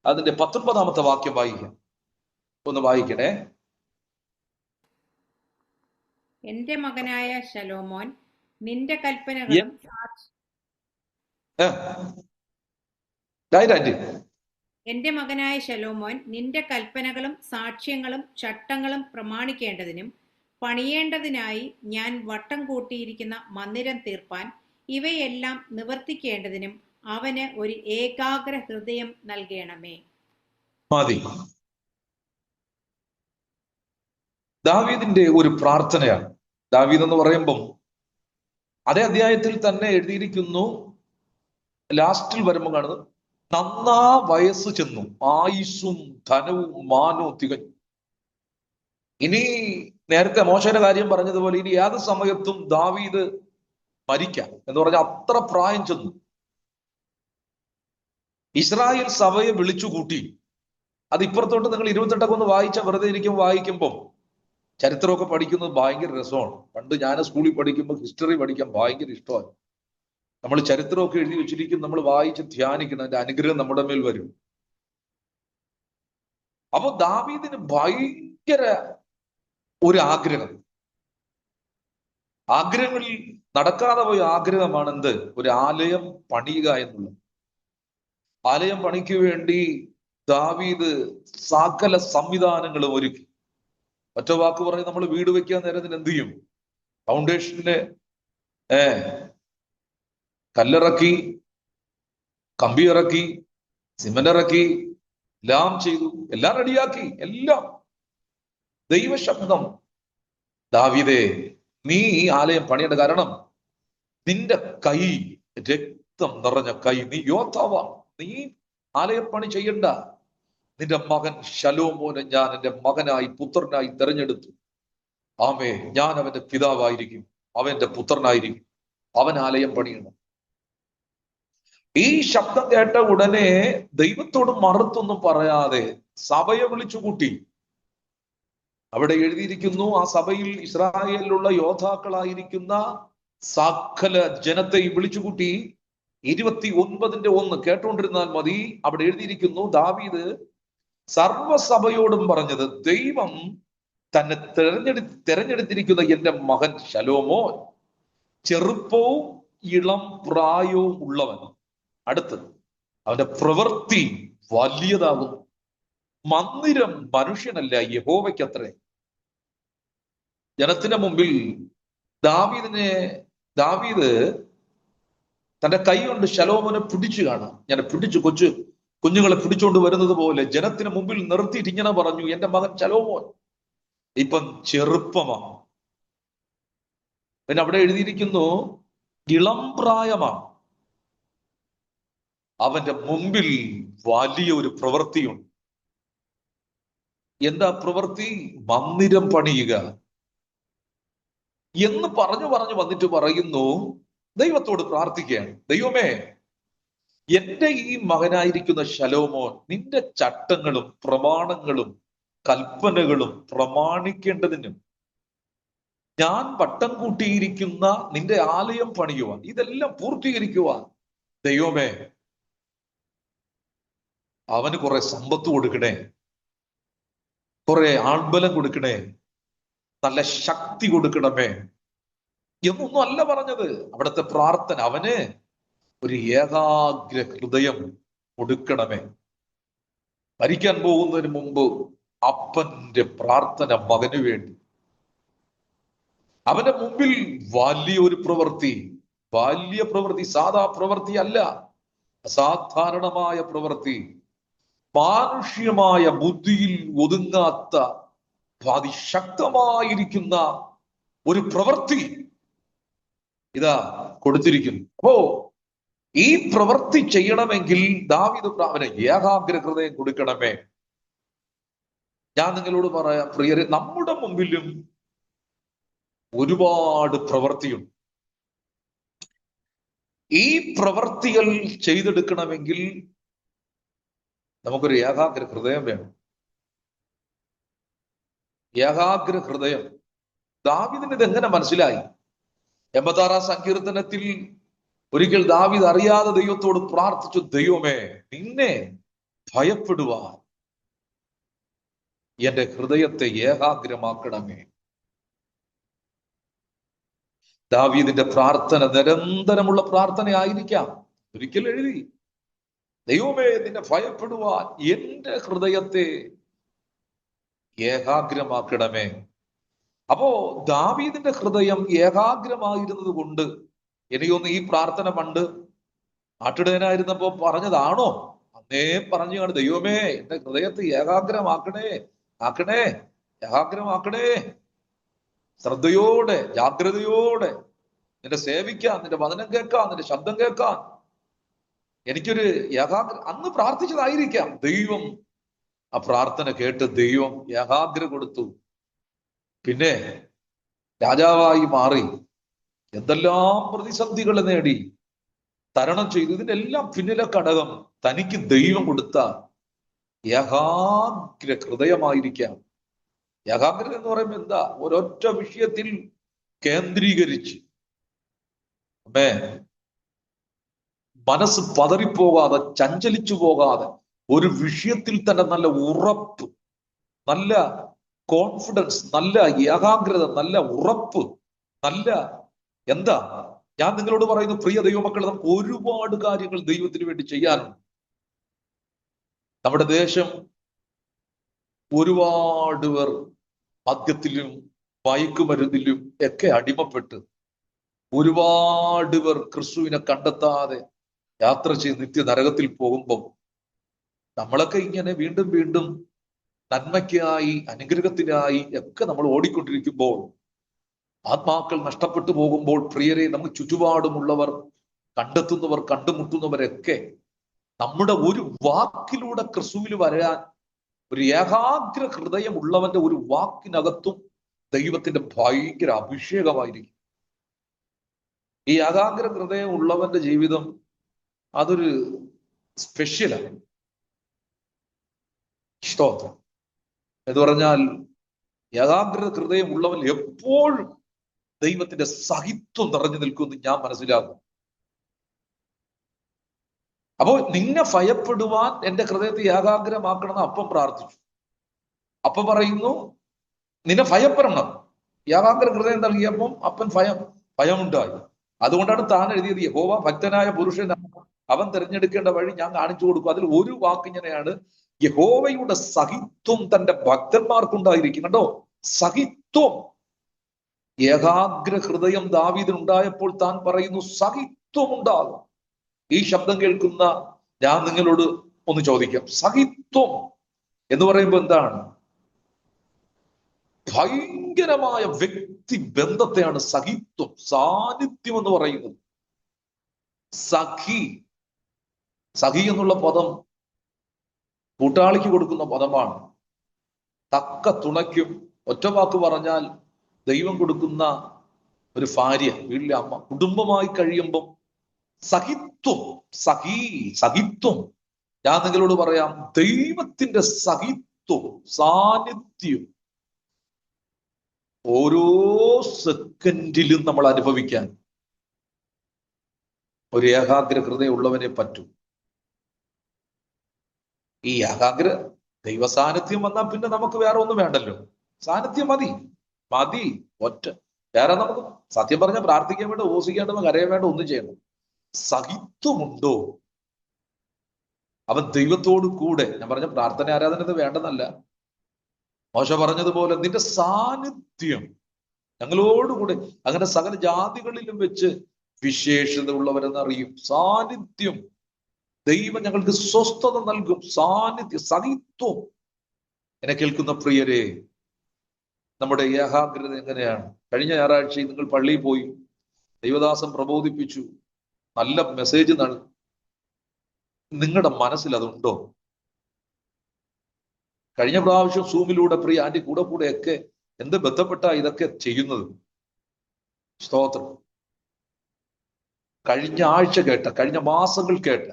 അതിന്റെ 19-ാമത്തെ വാക്യം വായിക്കാം. ഒന്ന് വായിക്കണേ. എന്റെ മകനായ ശലോമോൻ, നിന്റെ കൽപ്പനകളും എന്റെ മകനായ ശലോമോൻ, നിന്റെ കൽപ്പനകളും സാക്ഷ്യങ്ങളും ചട്ടങ്ങളും പ്രമാണിക്കേണ്ടതിനും പണിയേണ്ടതിനായി ഞാൻ വട്ടം കൂട്ടിയിരിക്കുന്ന മന്ദിരം തീർപ്പാൻ ഇവയെല്ലാം നിവർത്തിക്കേണ്ടതിനും അവന് ഒരു ഏകാഗ്ര ഹൃദയം നൽകണമേ. മതി. ദാവീദിന്റെ ഒരു പ്രാർത്ഥനയാണ്. ദാവീദ് എന്ന് പറയുമ്പം അതേ അധ്യായത്തിൽ തന്നെ എഴുതിയിരിക്കുന്നു, ലാസ്റ്റിൽ വരുമ്പോൾ കാണുന്നത്, നന്നാ വയസ്സ് ചെന്നു, ആയുസ്സും ധനവും മാനവും തികഞ്ഞു. ഇനി നേരത്തെ മോശയുടെ കാര്യം പറഞ്ഞതുപോലെ ഇനി ഏത് സമയത്തും ദാവീദ് മരിക്കാം എന്ന് പറഞ്ഞാൽ അത്ര പ്രായം ചെന്നു. ഇസ്രായേൽ സഭയെ വിളിച്ചുകൂട്ടി. അത് ഇപ്പുറത്തോട്ട് നിങ്ങൾ 28 ഒന്ന് വായിച്ച വെറുതെ വായിക്കുമ്പോൾ ചരിത്രമൊക്കെ പഠിക്കുന്നത് ഭയങ്കര രസമാണ്. പണ്ട് ഞാൻ സ്കൂളിൽ പഠിക്കുമ്പോൾ ഹിസ്റ്ററി പഠിക്കാൻ ഭയങ്കര ഇഷ്ടമാണ്. നമ്മൾ ചരിത്രമൊക്കെ എഴുതി വെച്ചിരിക്കും, നമ്മൾ വായിച്ച് ധ്യാനിക്കണം, അതിന്റെ അനുഗ്രഹം നമ്മുടെ മേൽ വരും. അപ്പൊ ദാവീദിന് ഭയങ്കര ഒരു ആഗ്രഹം, ആഗ്രഹങ്ങളിൽ നടക്കാതെ പോയ ആഗ്രഹമാണ് എന്ത്? ഒരു ആലയം പണിയുക എന്നുള്ളത്. ആലയം പണിക്ക് വേണ്ടി ദാവീദ് സകല സംവിധാനങ്ങളും ഒരുക്കി. ഒറ്റ വാക്ക് പറഞ്ഞ് നമ്മൾ വീട് വെക്കാൻ നേരത്തിന് എന്ത് ചെയ്യും? ഫൗണ്ടേഷന് കല്ലിറക്കി, കമ്പി ഇറക്കി, സിമന്റ് ഇറക്കി, എല്ലാം ചെയ്തു, എല്ലാം റെഡിയാക്കി, എല്ലാം. ദൈവശബ്ദം, ദാവീദേ, നീ ഈ ആലയം പണിയേണ്ട കാരണം നിന്റെ കൈ, രക്തം നിറഞ്ഞ കൈ, നീ യോദ്ധാവാണ്, നീ ആലയപ്പണി ചെയ്യണ്ട. നിന്റെ മകൻ ശലോമോനെ ഞാൻ എന്റെ മകനായി, പുത്രനായി തെരഞ്ഞെടുത്തു. ആമേ, ഞാൻ അവന്റെ പിതാവായിരിക്കും, അവന്റെ പുത്രനായിരിക്കും, അവൻ ആലയം പണിയണം. ഈ ശബ്ദം കേട്ട ഉടനെ ദൈവത്തോട് മറുത്തൊന്നും പറയാതെ സഭയെ വിളിച്ചുകൂട്ടി. അവിടെ എഴുതിയിരിക്കുന്നു, ആ സഭയിൽ ഇസ്രായേലിലുള്ള യോദ്ധാക്കളായിരിക്കുന്ന സകല ജനത്തെയും വിളിച്ചുകൂട്ടി. 29:1 കേട്ടുകൊണ്ടിരുന്നാൽ മതി. അവിടെ എഴുതിയിരിക്കുന്നു, ദാവീദ് സർവസഭയോടും പറഞ്ഞത്, ദൈവം തന്നെ തെരഞ്ഞെടുത്തിരിക്കുന്ന എന്റെ മകൻ ശലോമോൻ ചെറുപ്പവും ഇളം പ്രായവും ഉള്ളവൻ. അടുത്ത്, അവന്റെ പ്രവൃത്തി വലിയതാകും. മന്ദിരം മനുഷ്യനല്ല, യഹോവയ്ക്കത്രേ. ജനത്തിന് മുമ്പിൽ ദാവീദ് തന്റെ കൈ കൊണ്ട് ശലോമോനെ പിടിച്ചു കാണാം. ഞാൻ പിടിച്ചു, കുഞ്ഞുങ്ങളെ പിടിച്ചുകൊണ്ട് വരുന്നത് പോലെ ജനത്തിന് മുമ്പിൽ നിർത്തിയിട്ട് ഇങ്ങനെ പറഞ്ഞു, എന്റെ മകൻ ശലോമോൻ ഇപ്പം ചെറുപ്പമാണ്. പിന്നെ അവിടെ എഴുതിയിരിക്കുന്നു, ഇളം പ്രായമാണ്. അവന്റെ മുമ്പിൽ വലിയൊരു പ്രവൃത്തിയുണ്ട്. എന്താ പ്രവൃത്തി? മന്ദിരം പണിയുക എന്ന് പറഞ്ഞു വന്നിട്ട് പറയുന്നു, ദൈവത്തോട് പ്രാർത്ഥിക്കുകയാണ്, ദൈവമേ, എന്റെ ഈ മകനായിരിക്കുന്ന ശലോമോൻ നിന്റെ ചട്ടങ്ങളും പ്രമാണങ്ങളും കൽപ്പനകളും പ്രമാണിക്കേണ്ടതിനും ഞാൻ വട്ടം കൂട്ടിയിരിക്കുന്ന നിന്റെ ആലയം പണിയുവാൻ, ഇതെല്ലാം പൂർത്തീകരിക്കുവാൻ ദൈവമേ അവന് കുറെ സമ്പത്ത് കൊടുക്കണേ, കുറെ ആൾബലം കൊടുക്കണേ, നല്ല ശക്തി കൊടുക്കണമേ എന്നൊന്നും അല്ല പറഞ്ഞത്. അവിടുത്തെ പ്രാർത്ഥന, അവന് ഒരു ഏകാഗ്ര ഹൃദയം കൊടുക്കണമേ. മരിക്കാൻ പോകുന്നതിന് മുമ്പ് അപ്പന്റെ പ്രാർത്ഥന മകന് വേണ്ടി. അവന്റെ മുമ്പിൽ വലിയൊരു പ്രവൃത്തി, വലിയ പ്രവൃത്തി, സാധാ പ്രവൃത്തി അല്ല, അസാധാരണമായ പ്രവൃത്തി, മാനുഷ്യമായ ബുദ്ധിയിൽ ഒതുങ്ങാത്ത അതിശക്തമായിരിക്കുന്ന ഒരു പ്രവൃത്തി ഇതാ കൊടുത്തിരിക്കുന്നു. അപ്പോ ഈ പ്രവൃത്തി ചെയ്യണമെങ്കിൽ ദാവീദ് അവന് ഏകാഗ്ര ഹൃദയം കൊടുക്കണമേ. ഞാൻ നിങ്ങളോട് പറയാം പ്രിയരെ, നമ്മുടെ മുമ്പിലും ഒരുപാട് പ്രവൃത്തിയുണ്ട്. ഈ പ്രവൃത്തികൾ ചെയ്തെടുക്കണമെങ്കിൽ നമുക്കൊരു ഏകാഗ്ര ഹൃദയം വേണം. ഏകാഗ്ര ഹൃദയം. ദാവീദിന് ഇതെങ്ങനെ മനസ്സിലായി? 86 സങ്കീർത്തനത്തിൽ ഒരിക്കൽ ദാവീദ് അറിയാതെ ദൈവത്തോട് പ്രാർത്ഥിച്ചു, ദൈവമേ, നിന്നെ ഭയപ്പെടുവാൻ എന്റെ ഹൃദയത്തെ ഏകാഗ്രമാക്കണമേ. ദാവീദിന്റെ പ്രാർത്ഥന നിരന്തരമുള്ള പ്രാർത്ഥനയായിരിക്കാം. ഒരിക്കൽ എഴുതി, ദൈവമേ, നിന്നെ ഭയപ്പെടുവാൻ എന്റെ ഹൃദയത്തെ ഏകാഗ്രമാക്കണമേ. അപ്പോ ദാവീദിന്റെ ഹൃദയം ഏകാഗ്രമായിരുന്നത് കൊണ്ട്, എനിക്കൊന്ന് ഈ പ്രാർത്ഥന പണ്ട് ആട്ടിടയനായിരുന്നപ്പോ പറഞ്ഞതാണോ? അന്നേ പറഞ്ഞു കാണും, ദൈവമേ, എന്റെ ഹൃദയത്തെ ഏകാഗ്രമാക്കണേ, ഏകാഗ്രമാക്കണേ. ശ്രദ്ധയോടെ, ജാഗ്രതയോടെ നിന്നെ സേവിക്കാൻ, നിന്റെ വചനം കേൾക്കാൻ, നിന്റെ ശബ്ദം കേൾക്കാൻ എനിക്കൊരു അന്ന് പ്രാർത്ഥിച്ചതായിരിക്കാം. ദൈവം ആ പ്രാർത്ഥന കേട്ട് ദൈവം ഏകാഗ്ര കൊടുത്തു. പിന്നെ രാജാവായി മാറി എന്തെല്ലാം പ്രതിസന്ധികൾ നേടി തരണം ചെയ്തു. ഇതിനെല്ലാം പിന്നിലെ ഘടകം തനിക്ക് ദൈവം കൊടുത്ത ഏകാഗ്ര ഹൃദയമായിരിക്കാം. ഏകാഗ്രത എന്ന് പറയുമ്പോൾ എന്താ? ഒരൊറ്റ വിഷയത്തിൽ കേന്ദ്രീകരിച്ച് മനസ്സ് പതറിപ്പോകാതെ, ചഞ്ചലിച്ചു പോകാതെ, ഒരു വിഷയത്തിൽ തന്നെ നല്ല ഉറപ്പ്, നല്ല കോൺഫിഡൻസ്, നല്ല ഏകാഗ്രത, നല്ല ഉറപ്പ്, നല്ല എന്താ ഞാൻ നിങ്ങളോട് പറയുന്നു പ്രിയ ദൈവമക്കളെ, നമുക്ക് ഒരുപാട് കാര്യങ്ങൾ ദൈവത്തിന് വേണ്ടി ചെയ്യാനുണ്ട്. നമ്മുടെ ദേശം ഒരുപാട് പേർ മദ്യത്തിലും മയക്കുമരുന്നിലും ഒക്കെ അടിമപ്പെട്ട് ഒരുപാട് പേർ ക്രിസ്തുവിനെ കണ്ടെത്താതെ യാത്ര ചെയ്ത് നിത്യ നരകത്തിൽ പോകുമ്പോൾ നമ്മളൊക്കെ ഇങ്ങനെ വീണ്ടും വീണ്ടും നന്മയ്ക്കായി, അനുഗ്രഹത്തിനായി ഒക്കെ നമ്മൾ ഓടിക്കൊണ്ടിരിക്കുമ്പോൾ, ആത്മാക്കൾ നഷ്ടപ്പെട്ടു പോകുമ്പോൾ, പ്രിയരെ, നമുക്ക് ചുറ്റുപാടുമുള്ളവർ, കണ്ടെത്തുന്നവർ, കണ്ടുമുട്ടുന്നവരൊക്കെ നമ്മുടെ ഒരു വാക്കിലൂടെ ക്രിസ്തുവിൽ വരാൻ, ഒരു ഏകാഗ്ര ഹൃദയം ഉള്ളവന്റെ ഒരു വാക്കിനകത്തും ദൈവത്തിന്റെ ഭയങ്കര അഭിഷേകമായിരിക്കും. ഈ ഏകാഗ്ര ഹൃദയം ഉള്ളവന്റെ ജീവിതം അതൊരു സ്പെഷ്യലാണ്. സ്തോത്രം. എന്ന് പറഞ്ഞാൽ ഏകാഗ്ര ഹൃദയം ഉള്ളവൻ എപ്പോഴും ദൈവത്തിന്റെ സഹിത്വം നിറഞ്ഞു നിൽക്കുമെന്ന് ഞാൻ മനസ്സിലാക്കും. അപ്പോൾ നിന്നെ ഭയപ്പെടുവാൻ എന്റെ ഹൃദയത്തെ ഏകാഗ്രമാക്കണമെന്ന് അപ്പം പ്രാർത്ഥിച്ചു. അപ്പം പറയുന്നു നിന്നെ ഭയപ്പെടണം. ഏകാഗ്ര ഹൃദയം നൽകിയപ്പം അപ്പൻ ഭയമുണ്ടായി. അതുകൊണ്ടാണ് താൻ എഴുതിയത്, യഹോവ ഭക്തനായ പുരുഷൻ അവൻ തിരഞ്ഞെടുക്കേണ്ട വഴി ഞാൻ കാണിച്ചു കൊടുക്കും. അതിൽ ഒരു വാക്ക് ഇങ്ങനെയാണ്, യഹോവയുടെ സഹിത്വം തന്റെ ഭക്തന്മാർക്കുണ്ടായിരിക്കും. കണ്ടോ, സഹിത്വം. ഏകാഗ്ര ഹൃദയം ദാവീദിനുണ്ടായപ്പോൾ താൻ പറയുന്നു സഹിത്വം ഉണ്ടാകും. ഈ ശബ്ദം കേൾക്കുന്ന ഞാൻ നിങ്ങളോട് ഒന്ന് ചോദിക്കാം, സഹിത്വം എന്ന് പറയുമ്പോൾ എന്താണ്? ഭയങ്കരമായ വ്യക്തി ബന്ധത്തെയാണ് സഹിത്വം, സാന്നിധ്യം എന്ന് പറയുന്നത്. സഖി എന്നുള്ള പദം കൂട്ടാളിക്ക് കൊടുക്കുന്ന പദമാണ്. തക്ക തുണയ്ക്കും, ഒറ്റ വാക്ക് പറഞ്ഞാൽ ദൈവം കൊടുക്കുന്ന ഒരു ഭാര്യ, വീട്ടിലെ അമ്മ, കുടുംബമായി കഴിയുമ്പം സഹിത്വം. സഹിത്വം. ഞാൻ നിങ്ങളോട് പറയാം, ദൈവത്തിന്റെ സഹിത്വം, സാന്നിധ്യം ഓരോ സെക്കൻഡിലും നമ്മൾ അനുഭവിക്കാൻ ഒരു ഏകാഗ്ര ഹൃദയമുള്ളവനെ പറ്റും. ഈ ഏകാഗ്ര ദൈവ സാന്നിധ്യം വന്നാൽ പിന്നെ നമുക്ക് വേറെ ഒന്നും വേണ്ടല്ലോ. സാന്നിധ്യം മതി ഒറ്റ. വേറെ നമുക്ക് സത്യം പറഞ്ഞാൽ പ്രാർത്ഥിക്കാൻ വേണ്ട, ഓസിക്കേണ്ട, കരയാൻ വേണ്ട, ഒന്നും ചെയ്യണം. സഹിത്വമുണ്ടോ? അവൻ ദൈവത്തോട് കൂടെ, ഞാൻ പറഞ്ഞ പ്രാർത്ഥന ആരാധന വേണ്ടെന്നല്ല, മോശ പറഞ്ഞതുപോലെ നിന്റെ സാന്നിധ്യം ഞങ്ങളോടുകൂടെ, അങ്ങനെ സകല ജാതികളിലും വെച്ച് വിശേഷത ഉള്ളവരെന്നറിയും. സാന്നിധ്യം. ദൈവം ഞങ്ങൾക്ക് സ്വസ്ഥത നൽകും. സാന്നിധ്യം, സഹിത്വം. എന്നെ കേൾക്കുന്ന പ്രിയരെ, നമ്മുടെ ഏകാഗ്രത എങ്ങനെയാണ്? കഴിഞ്ഞ ഞായറാഴ്ച നിങ്ങൾ പള്ളിയിൽ പോയി, ദൈവദാസൻ പ്രബോധിപ്പിച്ചു, നല്ല മെസ്സേജ് നൽകി. നിങ്ങളുടെ മനസ്സിൽ അതുണ്ടോ? കഴിഞ്ഞ പ്രാവശ്യം സൂമിലൂടെ പ്രിയ ആന്റി കൂടെയൊക്കെ എന്ത് ബന്ധപ്പെട്ട ഇതൊക്കെ ചെയ്യുന്നത്? സ്തോത്രം. കഴിഞ്ഞ ആഴ്ച കേട്ട, കഴിഞ്ഞ മാസങ്ങൾ കേട്ട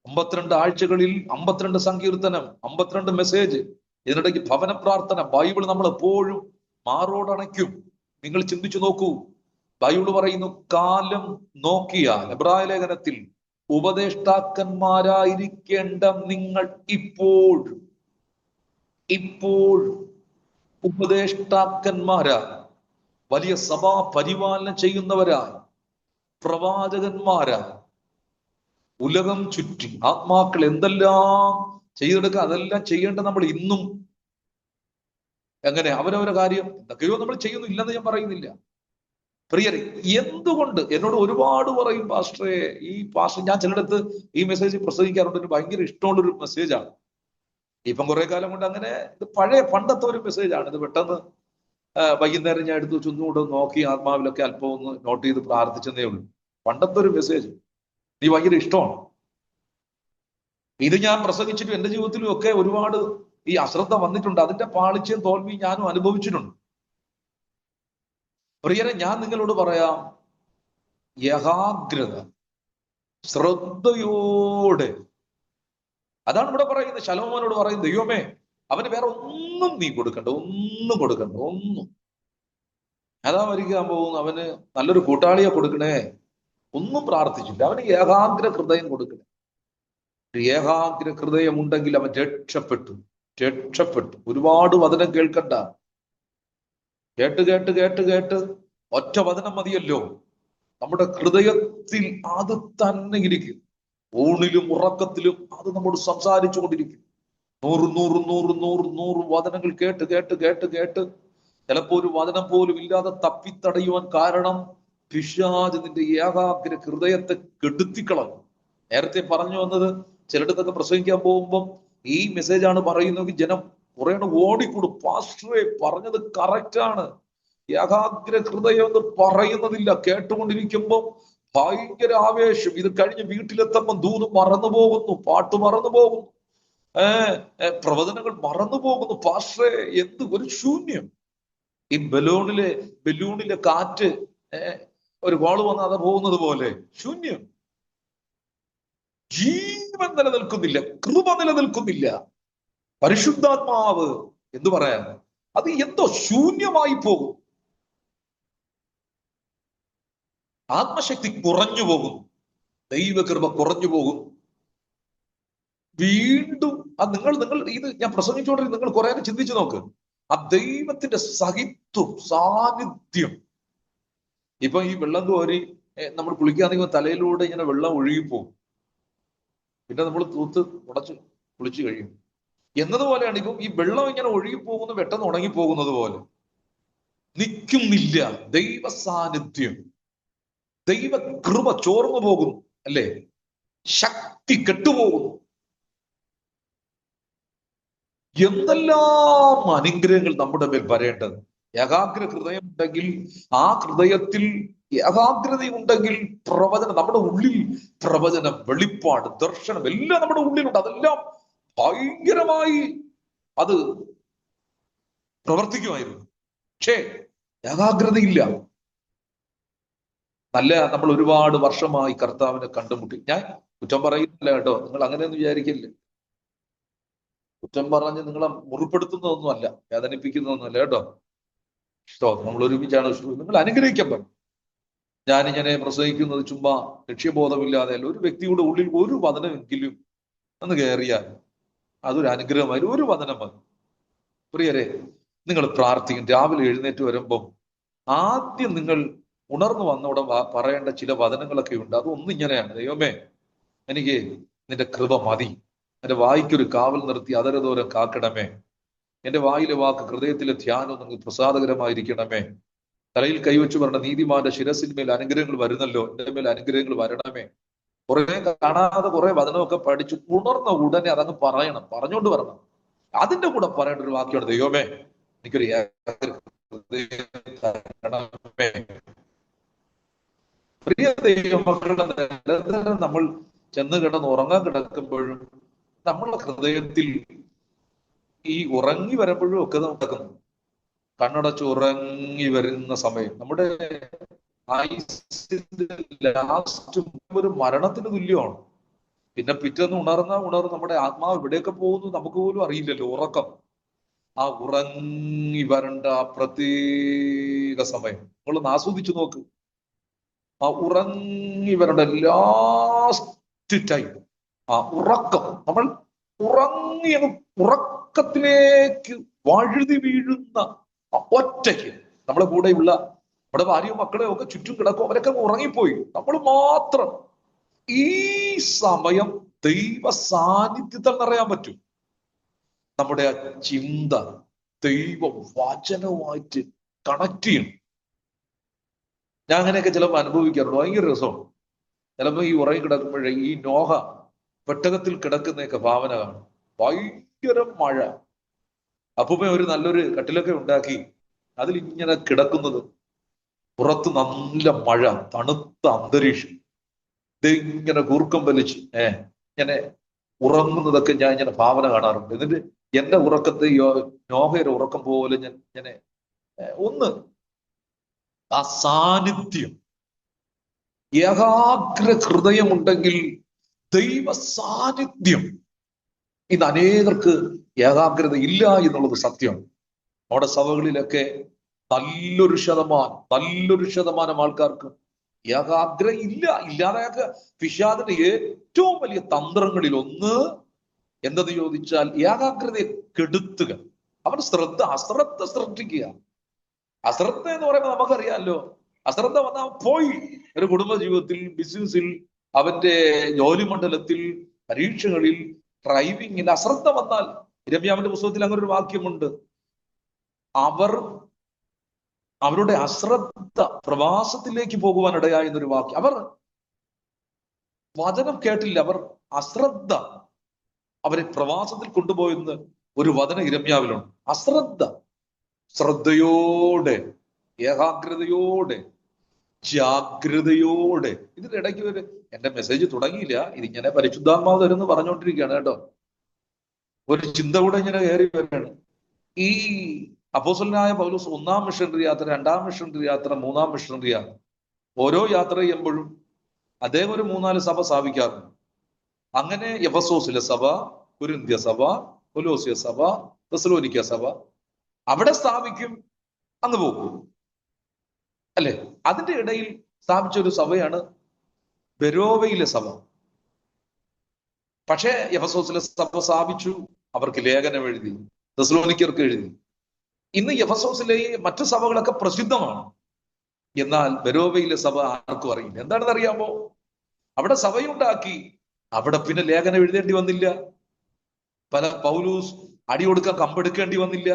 52 ആഴ്ചകളിൽ 52 സങ്കീർത്തനം, 52 മെസ്സേജ്, ഇതിനിടയ്ക്ക് ഭവന പ്രാർത്ഥന, ബൈബിൾ നമ്മൾ എപ്പോഴും മാറോടണയ്ക്കും. നിങ്ങൾ ചിന്തിച്ചു നോക്കൂ, ബൈബിൾ പറയുന്നു, കാലം നോക്കിയാൽ, എബ്രായ ലേഖനത്തിൽ, ഉപദേഷ്ടാക്കന്മാരായിരിക്കേണ്ട നിങ്ങൾ ഇപ്പോൾ ഉപദേഷ്ടാക്കന്മാരാ, വലിയ സഭാ പരിപാലനം ചെയ്യുന്നവരാ, പ്രവാചകന്മാരാ, ഉലകം ചുറ്റി ആത്മാക്കൾ എന്തെല്ലാം ചെയ്തെടുക്കുക, അതെല്ലാം ചെയ്യേണ്ട നമ്മൾ ഇന്നും. എങ്ങനെ? അവരവരുടെ കാര്യം എന്തൊക്കെയോ നമ്മൾ ചെയ്യുന്നു, ഇല്ലെന്ന് ഞാൻ പറയുന്നില്ല. പ്രിയരെ, എന്തുകൊണ്ട് എന്നോട് ഒരുപാട് പറയും, പാസ്റ്ററെ, ഈ പാസ്റ്റർ, ഞാൻ ചിലയിടത്ത് ഈ മെസ്സേജ് പ്രസംഗിക്കാറുണ്ട്, എനിക്ക് ഭയങ്കര ഇഷ്ടമുള്ളൊരു മെസ്സേജാണ്. ഇപ്പം കുറെ കാലം കൊണ്ട് അങ്ങനെ, ഇത് പണ്ടത്തെ ഒരു മെസ്സേജാണ്. ഇത് പെട്ടെന്ന് വൈകുന്നേരം ഞാൻ എടുത്തു വെച്ച് ഒന്നുകൂടെ നോക്കി, ആത്മാവിലൊക്കെ അല്പം ഒന്ന് നോട്ട് ചെയ്ത് പ്രാർത്ഥിച്ചെന്നേ ഉള്ളൂ. പണ്ടത്തെ ഒരു മെസ്സേജ് എനിക്ക് ഭയങ്കര ഇഷ്ടമാണ്. ഇത് ഞാൻ പ്രസംഗിച്ചിട്ടും എൻ്റെ ജീവിതത്തിലും ഒക്കെ ഒരുപാട് ഈ അശ്രദ്ധ വന്നിട്ടുണ്ട്. അതിന്റെ പാളിച്ചയും തോൽവിയും ഞാനും അനുഭവിച്ചിട്ടുണ്ട്. പ്രിയരെ, ഞാൻ നിങ്ങളോട് പറയാം, ഏകാഗ്രത, ശ്രദ്ധയോടെ. അതാണ് ഇവിടെ പറയുന്നത്. ശലോമോനോട് പറയുന്നത്, ദൈവമേ, അവന് വേറെ ഒന്നും നീ കൊടുക്കണ്ട, ഒന്നും. അതാ മരിക്കാൻ പോകുന്നു, അവന് നല്ലൊരു കൂട്ടാളിയെ കൊടുക്കണേ, ഒന്നും പ്രാർത്ഥിച്ചില്ല. അവന് ഏകാഗ്ര ഹൃദയം കൊടുക്കണേ. ഏകാഗ്ര ഹൃദയം ഉണ്ടെങ്കിൽ അവൻ രക്ഷപ്പെട്ടു. ഒരുപാട് വചനം കേൾക്കണ്ട. കേട്ട് ഒറ്റ വചനം മതിയല്ലോ. നമ്മുടെ ഹൃദയത്തിൽ അത് തന്നെ ഇരിക്കും. ഊണിലും ഉറക്കത്തിലും അത് നമ്മോട് സംസാരിച്ചു കൊണ്ടിരിക്കും. 100 വചനങ്ങൾ കേട്ട് ചിലപ്പോ ഒരു വചനം പോലും ഇല്ലാതെ തപ്പിത്തടയുവാൻ കാരണം പിശാച് നിന്റെ ഏകാഗ്ര ഹൃദയത്തെ കെടുത്തിക്കളഞ്ഞു. നേരത്തെ പറഞ്ഞു വന്നത്, ചിലയിടത്തൊക്കെ പ്രസംഗിക്കാൻ പോകുമ്പം ഈ മെസ്സേജാണ് പറയുന്നതെങ്കിൽ ജനം കുറെ ഓടിക്കൂടും. പാസ്റ്ററെ പറഞ്ഞത് കറക്റ്റാണ്, ഏകാഗ്ര ഹൃദയം എന്ന് പറയുന്നതില്ല. കേട്ടുകൊണ്ടിരിക്കുമ്പോൾ ഭയങ്കര ആവേശം. ഇത് കഴിഞ്ഞ് വീട്ടിലെത്തുമ്പോൾ ദൂത് മറന്നു പോകുന്നു, പാട്ട് മറന്നു പോകുന്നു, പ്രവചനങ്ങൾ മറന്നു പോകുന്നു. പാസ്റ്ററെ എന്ത് ഒരു ശൂന്യം. ഈ ബലൂണിലെ കാറ്റ് ഒരു കോള് വന്ന് അത് പോകുന്നത് പോലെ ശൂന്യം. ജീവൻ നിലനിൽക്കുന്നില്ല, കൃപ നിലനിൽക്കുന്നില്ല. പരിശുദ്ധാത്മാവ് എന്ന് പറയാൻ അത് എന്തോ ശൂന്യമായി പോകും. ആത്മശക്തി കുറഞ്ഞു പോകും, ദൈവകൃപ കുറഞ്ഞു പോകും. വീണ്ടും നിങ്ങൾ ഇത് ഞാൻ പ്രസംഗിച്ചുകൊണ്ടിരിക്കും, നിങ്ങൾ കുറെ ചിന്തിച്ചു നോക്ക്. ആ ദൈവത്തിന്റെ സഹിത്വം, സാന്നിധ്യം. ഇപ്പൊ ഈ വെള്ളം കോരി നമ്മൾ കുളിക്കാന്നെങ്കിൽ തലയിലൂടെ ഇങ്ങനെ വെള്ളം ഒഴുകിപ്പോകും, പിന്നെ നമ്മൾ തൂത്ത് ഉടച്ച് കുളിച്ചു കഴിയും എന്നതുപോലെയാണ് ഇപ്പം ഈ വെള്ളം ഇങ്ങനെ ഒഴുകിപ്പോകുന്നു, പെട്ടെന്ന് ഉണങ്ങിപ്പോകുന്നത് പോലെ നിൽക്കുന്നില്ല. ദൈവ സാന്നിധ്യം, ദൈവ കൃപ ചോർന്നു പോകുന്നു, അല്ലേ? ശക്തി കെട്ടുപോകുന്നു. എന്തെല്ലാം അനുഗ്രഹങ്ങൾ നമ്മുടെ മേൽ വരേണ്ടത്. ഏകാഗ്ര ഹൃദയം ഉണ്ടെങ്കിൽ, ആ ഹൃദയത്തിൽ ഏകാഗ്രത ഉണ്ടെങ്കിൽ പ്രവചനം നമ്മുടെ ഉള്ളിൽ, പ്രവചനം, വെളിപ്പാട്, ദർശനം എല്ലാം നമ്മുടെ ഉള്ളിലുണ്ട്. അതെല്ലാം ഭയങ്കരമായി അത് പ്രവർത്തിക്കുമായിരുന്നു. പക്ഷേ ഏകാഗ്രതയില്ല. നമ്മൾ ഒരുപാട് വർഷമായി കർത്താവിനെ കണ്ടുമുട്ടി. ഞാൻ കുറ്റം പറയുന്നില്ല കേട്ടോ, നിങ്ങൾ അങ്ങനെയൊന്നും വിചാരിക്കില്ല. കുറ്റം പറഞ്ഞ് നിങ്ങളെ മുറിപ്പെടുത്തുന്നതൊന്നുമല്ല, വേദനിപ്പിക്കുന്നതൊന്നുമല്ല കേട്ടോ. നമ്മൾ ഒരുമിച്ചാണ്. നിങ്ങൾ അനുഗ്രഹിക്കപ്പെടും. ഞാനിങ്ങനെ പ്രസംഗിക്കുന്നത് ചുമ്മാ ലക്ഷ്യബോധമില്ലാതെ അല്ല. ഒരു വ്യക്തിയുടെ ഉള്ളിൽ ഒരു വചനമെങ്കിലും ഒന്ന് കയറിയാൽ അതൊരു അനുഗ്രഹമായി. ഒരു വചനം മതി. പ്രിയരെ, നിങ്ങൾ പ്രാർത്ഥിക്കും. രാവിലെ എഴുന്നേറ്റ് വരുമ്പം ആദ്യം നിങ്ങൾ ഉണർന്നു വന്നവിടെ പറയേണ്ട ചില വചനങ്ങളൊക്കെ ഉണ്ട്. അതൊന്നും ഇങ്ങനെയാണ്: ദൈവമേ, എനിക്ക് നിന്റെ കൃപ മതി. എന്റെ വായിക്കൊരു കാവൽ നിർത്തി അതരദൂരം കാക്കണമേ. എന്റെ വായിലെ വാക്ക്, ഹൃദയത്തിലെ ധ്യാനം നിങ്ങൾ പ്രസാദകരമായിരിക്കണമേ. തലയിൽ കൈവച്ചു പറഞ്ഞ നീതിമാന്റെ ശിരസിന്മേൽ അനുഗ്രഹങ്ങൾ വരുന്നല്ലോ, എന്റെ മേൽ അനുഗ്രഹങ്ങൾ വരണമേ. കുറെ കാണാതെ കുറെ വചനമൊക്കെ പഠിച്ചു ഉണർന്ന ഉടനെ അതങ്ങ് പറയണം, പറഞ്ഞുകൊണ്ട് വരണം. അതിന്റെ കൂടെ പറയേണ്ട ഒരു വാക്യമാണ്: ദൈവമേ, എനിക്കൊരു പ്രിയ ദൈവമക്കളുടെ നിരന്തരം നമ്മൾ ചെന്ന് കിടന്ന് ഉറങ്ങാൻ കിടക്കുമ്പോഴും നമ്മളെ ഹൃദയത്തിൽ ഈ ഉറങ്ങി വരുമ്പോഴും ഒക്കെ നടക്കുന്നു. കണ്ണടച്ച് ഉറങ്ങി വരുന്ന സമയം നമ്മുടെ ലാസ്റ്റ് ഒരു മരണത്തിന് തുല്യമാണ്. പിന്നെ പിറ്റേന്ന് ഉണർന്ന് നമ്മുടെ ആത്മാവ് എവിടെയൊക്കെ പോകുന്നു നമുക്ക് പോലും അറിയില്ലല്ലോ. ഉറക്കം, ആ ഉറങ്ങി വരേണ്ട ആ പ്രത്യേക സമയം നിങ്ങളൊന്ന് ആസ്വദിച്ചു നോക്ക്. ആ ഉറങ്ങി വരേണ്ട ലാസ്റ്റ് ടൈം, ആ ഉറക്കം, നമ്മൾ ഉറങ്ങി ഉറക്കത്തിലേക്ക് വഴുതി വീഴുന്ന ഒറ്റയ്ക്ക്. നമ്മളെ കൂടെയുള്ള നമ്മുടെ ഭാര്യയും മക്കളെയും ഒക്കെ ചുറ്റും കിടക്കും, അവരൊക്കെ ഉറങ്ങിപ്പോയി, നമ്മൾ മാത്രം. ഈ സമയം ദൈവ സാന്നിധ്യത്തിൽ നിറയാൻ പറ്റും. നമ്മുടെ ആ ചിന്ത ദൈവ വചനവുമായിട്ട് കണക്ട് ചെയ്യണം. ഞാൻ അങ്ങനെയൊക്കെ ചിലപ്പോൾ അനുഭവിക്കാറുണ്ട്. ഭയങ്കര രസമാണ്. ചിലപ്പോൾ ഈ ഉറങ്ങി കിടക്കുമ്പോഴേ ഈ നോഹ പെട്ടകത്തിൽ കിടക്കുന്നതൊക്കെ ഭാവന കാണും. ഭയങ്കര മഴ. അപ്പൂപ്പൻ ഒരു നല്ലൊരു കട്ടിലൊക്കെ ഉണ്ടാക്കി അതിൽ ഇങ്ങനെ കിടക്കുന്നത്, പുറത്ത് നല്ല മഴ, തണുത്ത അന്തരീക്ഷം, ഇങ്ങനെ കൂർക്കം വലിച്ച് ഇങ്ങനെ ഉറങ്ങുന്നതൊക്കെ ഞാൻ ഇങ്ങനെ ഭാവന കാണാറുണ്ട്. എന്നിട്ട് എന്റെ ഉറക്കത്തെ നോഹയുടെ ഉറക്കം പോലെ ഞാൻ ഇങ്ങനെ ഒന്ന് ആ സാന്നിധ്യം, ഏകാഗ്ര ഹൃദയമുണ്ടെങ്കിൽ ദൈവ സാന്നിധ്യം. ഇന്ന് അനേകർക്ക് ഏകാഗ്രത ഇല്ല എന്നുള്ളത് സത്യം. നമ്മുടെ സഭകളിലൊക്കെ നല്ലൊരു ശതമാനം ആൾക്കാർക്ക് ഏകാഗ്ര ഇല്ലാതെ പിശാചിന്റെ ഏറ്റവും വലിയ തന്ത്രങ്ങളിൽ ഒന്ന് എന്തെന്ന് ചോദിച്ചാൽ ഏകാഗ്രതയെ കെടുത്തുക. അവൻ അശ്രദ്ധ സൃഷ്ടിക്കുക. അശ്രദ്ധ എന്ന് പറയുമ്പോൾ നമുക്കറിയാമല്ലോ, അശ്രദ്ധ വന്നാൽ പോയി. ഒരു കുടുംബ ജീവിതത്തിൽ, ബിസിനസ്സിൽ, അവന്റെ ജോലി മണ്ഡലത്തിൽ, പരീക്ഷകളിൽ, ഡ്രൈവിങ്ങിൽ അശ്രദ്ധ വന്നാൽ, ഇരമ്യാവിന്റെ പുസ്തകത്തിൽ അങ്ങനെ ഒരു വാക്യമുണ്ട്: അവരുടെ അശ്രദ്ധ പ്രവാസത്തിലേക്ക് പോകുവാൻ ഇടയായ എന്നൊരു വാക്യം. അവർ വചനം കേട്ടില്ല, അവർ അശ്രദ്ധ അവരെ പ്രവാസത്തിൽ കൊണ്ടുപോയെന്ന് ഒരു വചന ഇരമ്യാവിലുണ്ട്. ശ്രദ്ധയോടെ, ഏകാഗ്രതയോടെ, ജാഗ്രതയോടെ. ഇതിന്റെ ഇടയ്ക്ക് എന്റെ മെസ്സേജ് തുടങ്ങിയില്ല, ഇതിങ്ങനെ പരിശുദ്ധാത്മാവ് തരുന്ന് പറഞ്ഞുകൊണ്ടിരിക്കുകയാണ് കേട്ടോ. ഒരു ചിന്ത കൂടെ ഇങ്ങനെ കയറി വരികയാണ്. ഈ അപ്പോസ്തലനായ പൗലോസ് 1-ാം മിഷണറി യാത്ര, 2-ാം മിഷണറി യാത്ര, 3-ാം മിഷണറി യാത്ര, ഓരോ യാത്ര ചെയ്യുമ്പോഴും അദ്ദേഹം ഒരു 3-4 സഭ സ്ഥാപിക്കാറുണ്ട്. അങ്ങനെ എഫെസോസിലെ സഭ, കൊരിന്ത്യ സഭ, കൊലോസ്യ സഭ, തെസ്സലോനിക്ക സഭ അവിടെ സ്ഥാപിക്കും, അങ്ങ് പോകും അല്ലെ. അതിന്റെ ഇടയിൽ സ്ഥാപിച്ച ഒരു സഭയാണ് ബെരോവയിലെ സഭ. പക്ഷേ എഫെസോസിലെ സഭ സ്ഥാപിച്ചു, അവർക്ക് ലേഖനം എഴുതി, തെസ്സലോനിക്കർക്ക് എഴുതി. ഇന്ന് എഫെസോസിലെ മറ്റു സഭകളൊക്കെ പ്രസിദ്ധമാണ്. എന്നാൽ ബെരോവയിലെ സഭ ആർക്കും അറിയില്ല. എന്താണെന്ന് അറിയാമോ? അവിടെ സഭയുണ്ടാക്കി, അവിടെ പിന്നെ ലേഖനം എഴുതേണ്ടി വന്നില്ല. പൗലൂസ് അടി കൊടുക്കാൻ കമ്പെടുക്കേണ്ടി വന്നില്ല.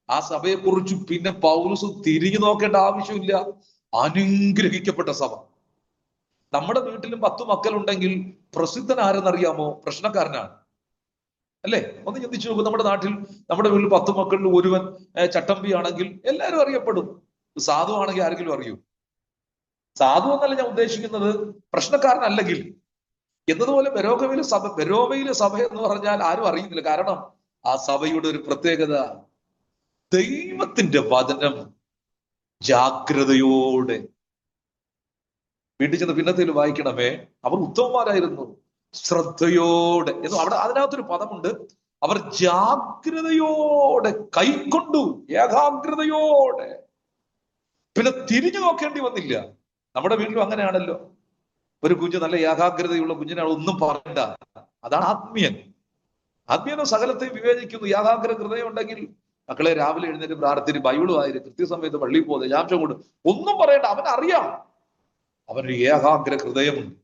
ആ സഭയെക്കുറിച്ച് പിന്നെ പൗലൂസ് തിരിഞ്ഞു നോക്കേണ്ട ആവശ്യമില്ല. അനുഗ്രഹിക്കപ്പെട്ട സഭ. നമ്മുടെ വീട്ടിലും 10 മക്കളുണ്ടെങ്കിൽ പ്രസിദ്ധൻ ആരെന്നറിയാമോ? പ്രശ്നക്കാരനാണ് അല്ലേ? ഒന്ന് ചിന്തിച്ചു നോക്കും. നമ്മുടെ നാട്ടിൽ, നമ്മുടെ വീട്ടിൽ 10 മക്കളിൽ ഒരുവൻ ചട്ടമ്പി ആണെങ്കിൽ എല്ലാവരും അറിയപ്പെടും. സാധു ആണെങ്കിൽ ആരെങ്കിലും അറിയൂ? സാധു എന്നല്ല ഞാൻ ഉദ്ദേശിക്കുന്നത്, പ്രശ്നക്കാരനല്ലെങ്കിൽ. എന്നതുപോലെ ബെരോവയിലെ സഭ എന്ന് പറഞ്ഞാൽ ആരും അറിയുന്നില്ല. കാരണം ആ സഭയുടെ ഒരു പ്രത്യേകത, ദൈവത്തിന്റെ വചനം ജാഗ്രതയോടെ. വീട്ടിൽ ചെന്ന് പിന്നത്തേൽ വായിക്കണമേ, അവർ ഉത്തമന്മാരായിരുന്നു, ശ്രദ്ധയോടെ എന്ന്. അവിടെ അതിനകത്തൊരു പദമുണ്ട്, അവർ ജാഗ്രതയോടെ കൈക്കൊണ്ടു, ഏകാഗ്രതയോടെ. പിന്നെ തിരിഞ്ഞു നോക്കേണ്ടി വന്നില്ല. നമ്മുടെ വീട്ടിലും അങ്ങനെയാണല്ലോ. ഒരു കുഞ്ഞ് നല്ല ഏകാഗ്രതയുള്ള കുഞ്ഞിനാണ്, ഒന്നും പറയണ്ട. അതാണ് ആത്മീയൻ. ആത്മീയനോ സകലത്തെയും വിവേചിക്കുന്നു. ഏകാഗ്ര ഹൃദയം ഉണ്ടെങ്കിൽ മക്കളെ രാവിലെ എഴുന്നേറ്റ് പ്രാർത്ഥിച്ച് ബൈബിളും ആയിരുന്നു, കൃത്യസമയത്ത് പള്ളിയിൽ പോകുന്നത്, ജാംശം കൊണ്ട് ഒന്നും പറയണ്ട. അവനറിയാം, അവനൊരു ഏകാഗ്ര ഹൃദയമുണ്ട്.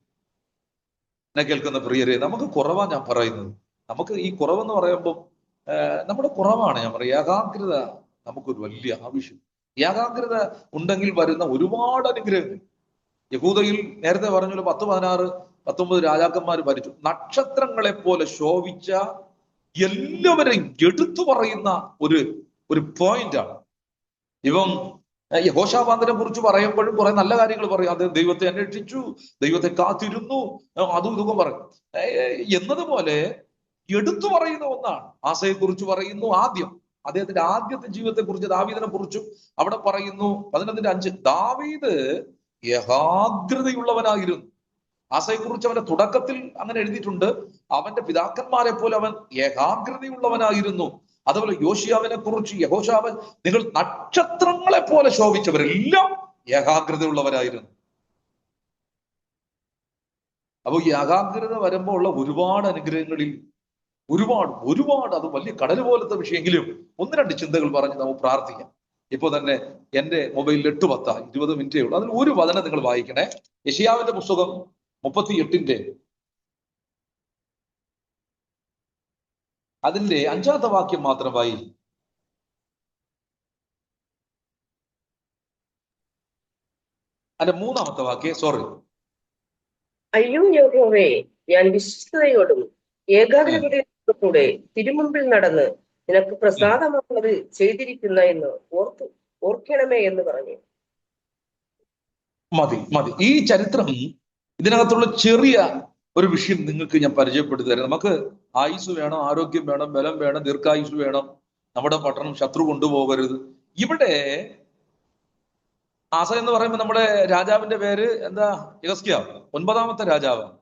എന്നെ കേൾക്കുന്ന പ്രിയരെ, നമുക്ക് കുറവാ ഞാൻ പറയുന്നത്. നമുക്ക് ഈ കുറവെന്ന് പറയുമ്പോൾ നമ്മുടെ കുറവാണ് ഞാൻ പറയുക. ഏകാഗ്രത നമുക്കൊരു വലിയ ആവശ്യം. ഏകാഗ്രത ഉണ്ടെങ്കിൽ വരുന്ന ഒരുപാട് അനുഗ്രഹങ്ങൾ. യഹൂദയിൽ നേരത്തെ പറഞ്ഞ 10, 16, 19 രാജാക്കന്മാർ ഭരിച്ചു. നക്ഷത്രങ്ങളെ പോലെ ശോഭിച്ച, എല്ലാവരെയും എടുത്തു പറയുന്ന ഒരു പോയിന്റാണ്. ഇവൻ യഹോശാഫാത്തിനെ കുറിച്ച് പറയുമ്പോഴും കുറെ നല്ല കാര്യങ്ങൾ പറയും. അദ്ദേഹം ദൈവത്തെ അന്വേഷിച്ചു, ദൈവത്തെ കാത്തിരുന്നു, അതും ഇതൊക്കെ പറയും. എന്നതുപോലെ എടുത്തു പറയുന്ന ഒന്നാണ്. ആസയെ കുറിച്ച് പറയുന്നു ആദ്യം, അദ്ദേഹത്തിന്റെ ആദ്യത്തെ ജീവിതത്തെ കുറിച്ച്, ദാവീദിനെ കുറിച്ചും അവിടെ പറയുന്നു. 11:5 ദാവീദ് ഏകാഗ്രതയുള്ളവനായിരുന്നു. ആസയെ കുറിച്ച് അവന്റെ തുടക്കത്തിൽ അങ്ങനെ എഴുതിയിട്ടുണ്ട്, അവന്റെ പിതാക്കന്മാരെ പോലെ അവൻ ഏകാഗ്രതയുള്ളവനായിരുന്നു. അതുപോലെ യോശിയാവിനെ കുറിച്ച് യഹോശാവൻ, നിങ്ങൾ നക്ഷത്രങ്ങളെ പോലെ ശോഭിച്ചവരെല്ലാം ഏകാഗ്രതയുള്ളവരായിരുന്നു. അപ്പൊ ഈ ഏകാഗ്രത വരുമ്പോൾ ഉള്ള ഒരുപാട് അനുഗ്രഹങ്ങളിൽ ഒരുപാട് അത് വലിയ കടൽ പോലത്തെ വിഷയമെങ്കിലും 1-2 ചിന്തകൾ പറഞ്ഞ് നമുക്ക് പ്രാർത്ഥിക്കാം. ഇപ്പൊ തന്നെ എന്റെ മൊബൈലിൽ 8:10, 20 മിനിറ്റേ ഉള്ളൂ. അതിൽ ഒരു വചനം നിങ്ങൾ വായിക്കണേ. യെശയ്യാവിന്റെ പുസ്തകം 38 അതിന്റെ 5-ാമത്തെ വാക്യം മാത്രം വായിക്കും. അതിന്റെ 3-ാമത്തെ വാക്യം, സോറി. അയ്യോ യഹോവേ, ഞാൻ വിശ്വസ്തയോടും ഏകാഗ്രതയോടും കൂടെ തിരുമുമ്പിൽ നടന്ന് നിനക്ക് പ്രസാദമാകുന്നത് ചെയ്തിരിക്കുന്ന എന്ന് ഓർക്കണമേ എന്ന് പറഞ്ഞു. മതി. ഈ ചരിത്രം, ഇതിനകത്തുള്ള ചെറിയ ഒരു വിഷയം നിങ്ങൾക്ക് ഞാൻ പരിചയപ്പെടുത്തി തരാം. നമുക്ക് ആയുസ് വേണം, ആരോഗ്യം വേണം, ബലം വേണം, ദീർഘായുസ് വേണം. നമ്മുടെ പട്ടണം ശത്രു കൊണ്ടുപോകരുത്. ഇവിടെ ആസ എന്ന് പറയുമ്പോൾ നമ്മുടെ രാജാവിന്റെ പേര് എന്താ? യെഹിസ്കീയാവ്, 9-ാമത്തെ രാജാവാണ്.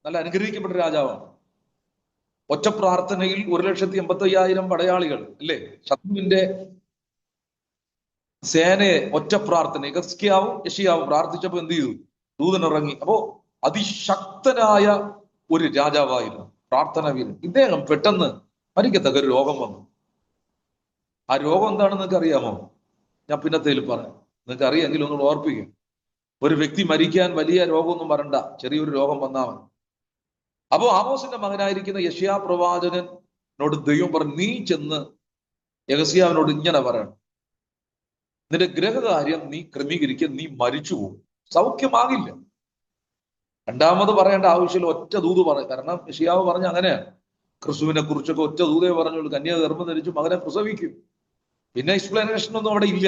നല്ല അനുഗ്രഹിക്കപ്പെട്ട രാജാവാണ്. ഒറ്റ പ്രാർത്ഥനയിൽ 1,85,000 പടയാളികൾ അല്ലേ, ശത്രുവിന്റെ സേനയെ ഒറ്റ പ്രാർത്ഥന. യെശയ്യാവും പ്രാർത്ഥിച്ചപ്പോ എന്ത് ചെയ്തു? ദൂതൻ ഇറങ്ങി. അപ്പോ അതിശക്തനായ ഒരു രാജാവായിരുന്നു, പ്രാർത്ഥന വീരൻ. ഇദ്ദേഹം പെട്ടെന്ന് മരിക്കത്തക്ക ഒരു രോഗം വന്നു. ആ രോഗം എന്താണെന്ന് നിങ്ങൾക്ക് അറിയാമോ? ഞാൻ പിന്നത്തേൽ പറയാം. നിങ്ങൾക്ക് അറിയാമെങ്കിലും ഒന്ന് ഓർപ്പിക്കും. ഒരു വ്യക്തി മരിക്കാൻ വലിയ രോഗമൊന്നും വരണ്ട, ചെറിയൊരു രോഗം വന്നാൽ മതി. അപ്പോ ആമോസിന്റെ മകനായിരിക്കുന്ന യെശയ്യാ പ്രവാചകനോട് ദൈവം പറഞ്ഞു, നീ ചെന്ന് യെഹിസ്കീയാവിനോട് ഇങ്ങനെ പറയണം, നിന്റെ ഗ്രഹകാര്യം നീ ക്രമീകരിക്കുക, നീ മരിച്ചു പോകും, സൗഖ്യമാകില്ല. രണ്ടാമത് പറയേണ്ട ആവശ്യമില്ല, ഒറ്റ ദൂത് പറയും. കാരണം യെശയ്യാവ് പറഞ്ഞ അങ്ങനെയാണ്. ക്രിസ്തുവിനെ കുറിച്ചൊക്കെ ഒറ്റ ദൂതേ പറഞ്ഞുള്ളൂ, കന്യാഗർഭം ധരിച്ചു മകനെ പ്രസവിക്കും. പിന്നെ എക്സ്പ്ലനേഷൻ ഒന്നും അവിടെ ഇല്ല,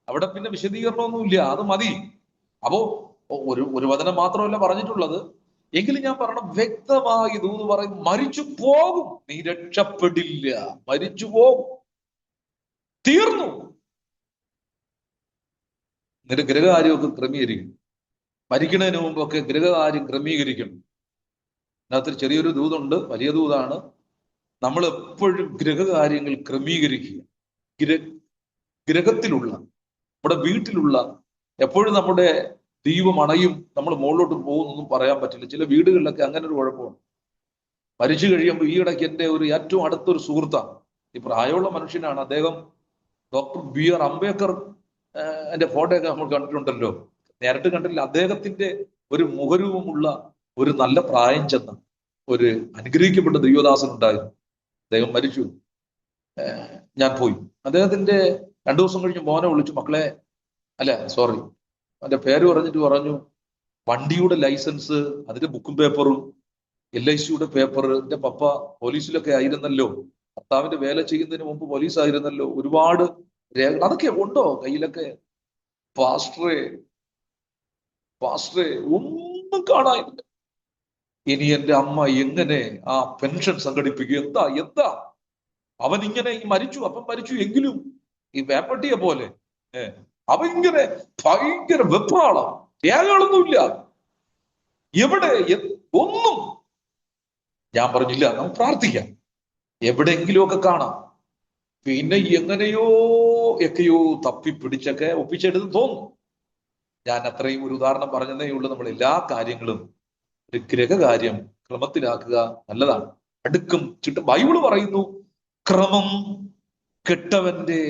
അവിടെ പിന്നെ വിശദീകരണമൊന്നും ഇല്ല, അത് മതി. അപ്പോ ഒരു വചനം മാത്രമല്ല പറഞ്ഞിട്ടുള്ളത്, എങ്കിലും ഞാൻ പറയണം, വ്യക്തമായി ദൂത് പറയും, മരിച്ചു പോകും, നീ രക്ഷപ്പെടില്ല, മരിച്ചു പോകും, തീർന്നു. നിന്റെ ഗൃഹകാര്യമൊക്കെ ക്രമീകരിക്കും, മരിക്കുന്നതിന് മുമ്പൊക്കെ ഗൃഹകാര്യം ക്രമീകരിക്കണം. അതിനകത്ത് ചെറിയൊരു ദൂതുണ്ട്, വലിയ ദൂതാണ്. നമ്മൾ എപ്പോഴും ഗൃഹകാര്യങ്ങൾ ക്രമീകരിക്കുക. ഗ്രഹത്തിലുള്ള, നമ്മുടെ വീട്ടിലുള്ള, എപ്പോഴും നമ്മുടെ ദൈവം അണയും നമ്മൾ മുകളിലോട്ട് പോകുന്നൊന്നും പറയാൻ പറ്റില്ല. ചില വീടുകളിലൊക്കെ അങ്ങനെ ഒരു കുഴപ്പമാണ്. മരിച്ചു കഴിയുമ്പോൾ, ഈ ഇടയ്ക്ക് എൻ്റെ ഒരു ഏറ്റവും അടുത്തൊരു സുഹൃത്താണ്, ഈ പ്രായമുള്ള മനുഷ്യനാണ് അദ്ദേഹം, ഡോക്ടർ BR അംബേദ്കർ, എൻ്റെ ഫോട്ടോയൊക്കെ നമ്മൾ കണ്ടിട്ടുണ്ടല്ലോ, നേരിട്ട് കണ്ടില്ല. അദ്ദേഹത്തിന്റെ ഒരു മുഖരൂപമുള്ള ഒരു നല്ല പ്രായം ചെന്ന ഒരു അനുഗ്രഹിക്കപ്പെട്ട ദൈവദാസൻ ഉണ്ടായിരുന്നു. അദ്ദേഹം മരിച്ചു. ഞാൻ പോയി അദ്ദേഹത്തിന്റെ 2 ദിവസം കഴിഞ്ഞ് മോനെ വിളിച്ചു, മക്കളെ, അവന്റെ പേര് പറഞ്ഞിട്ട് പറഞ്ഞു, വണ്ടിയുടെ ലൈസൻസ്, അതിന്റെ ബുക്കും പേപ്പറും, LICയുടെ പേപ്പർ, എന്റെ പപ്പ പോലീസിലൊക്കെ ആയിരുന്നല്ലോ, ഭർത്താവിന്റെ വേല ചെയ്യുന്നതിന് മുമ്പ് പോലീസ് ആയിരുന്നല്ലോ, ഒരുപാട് രേഖ അതൊക്കെ ഉണ്ടോ കയ്യിലൊക്കെ? പാസ്റ്ററെ ഒന്നും കാണാനില്ല. ഇനി എന്റെ അമ്മ എങ്ങനെ ആ പെൻഷൻ സംഘടിപ്പിക്കും? എന്താ അവൻ ഇങ്ങനെ മരിച്ചു, അപ്പം മരിച്ചു എങ്കിലും ഈ വേപ്പട്ടിയെ പോലെ അവൻ ഇങ്ങനെ ഭയങ്കര വെപ്രാളം, രേഖകളൊന്നുമില്ല, എവിടെ ഒന്നും. ഞാൻ പറഞ്ഞില്ല, നമുക്ക് പ്രാർത്ഥിക്കാം, എവിടെയെങ്കിലുമൊക്കെ കാണാം. പിന്നെ എങ്ങനെയൊക്കെയോ തപ്പിപ്പിടിച്ചൊക്കെ ഒപ്പിച്ചെടുത്ത് തോന്നും. ഞാൻ അത്രയും ഒരു ഉദാഹരണം പറഞ്ഞതേ ഉള്ളൂ. നമ്മൾ എല്ലാ കാര്യങ്ങളും ഒരു ഗൃഹകാര്യം ക്രമത്തിലാക്കുക നല്ലതാണ്. അടുക്കും ചുറ്റും ബൈബിള് പറയുന്നു, ക്രമം കെട്ടവന്റെ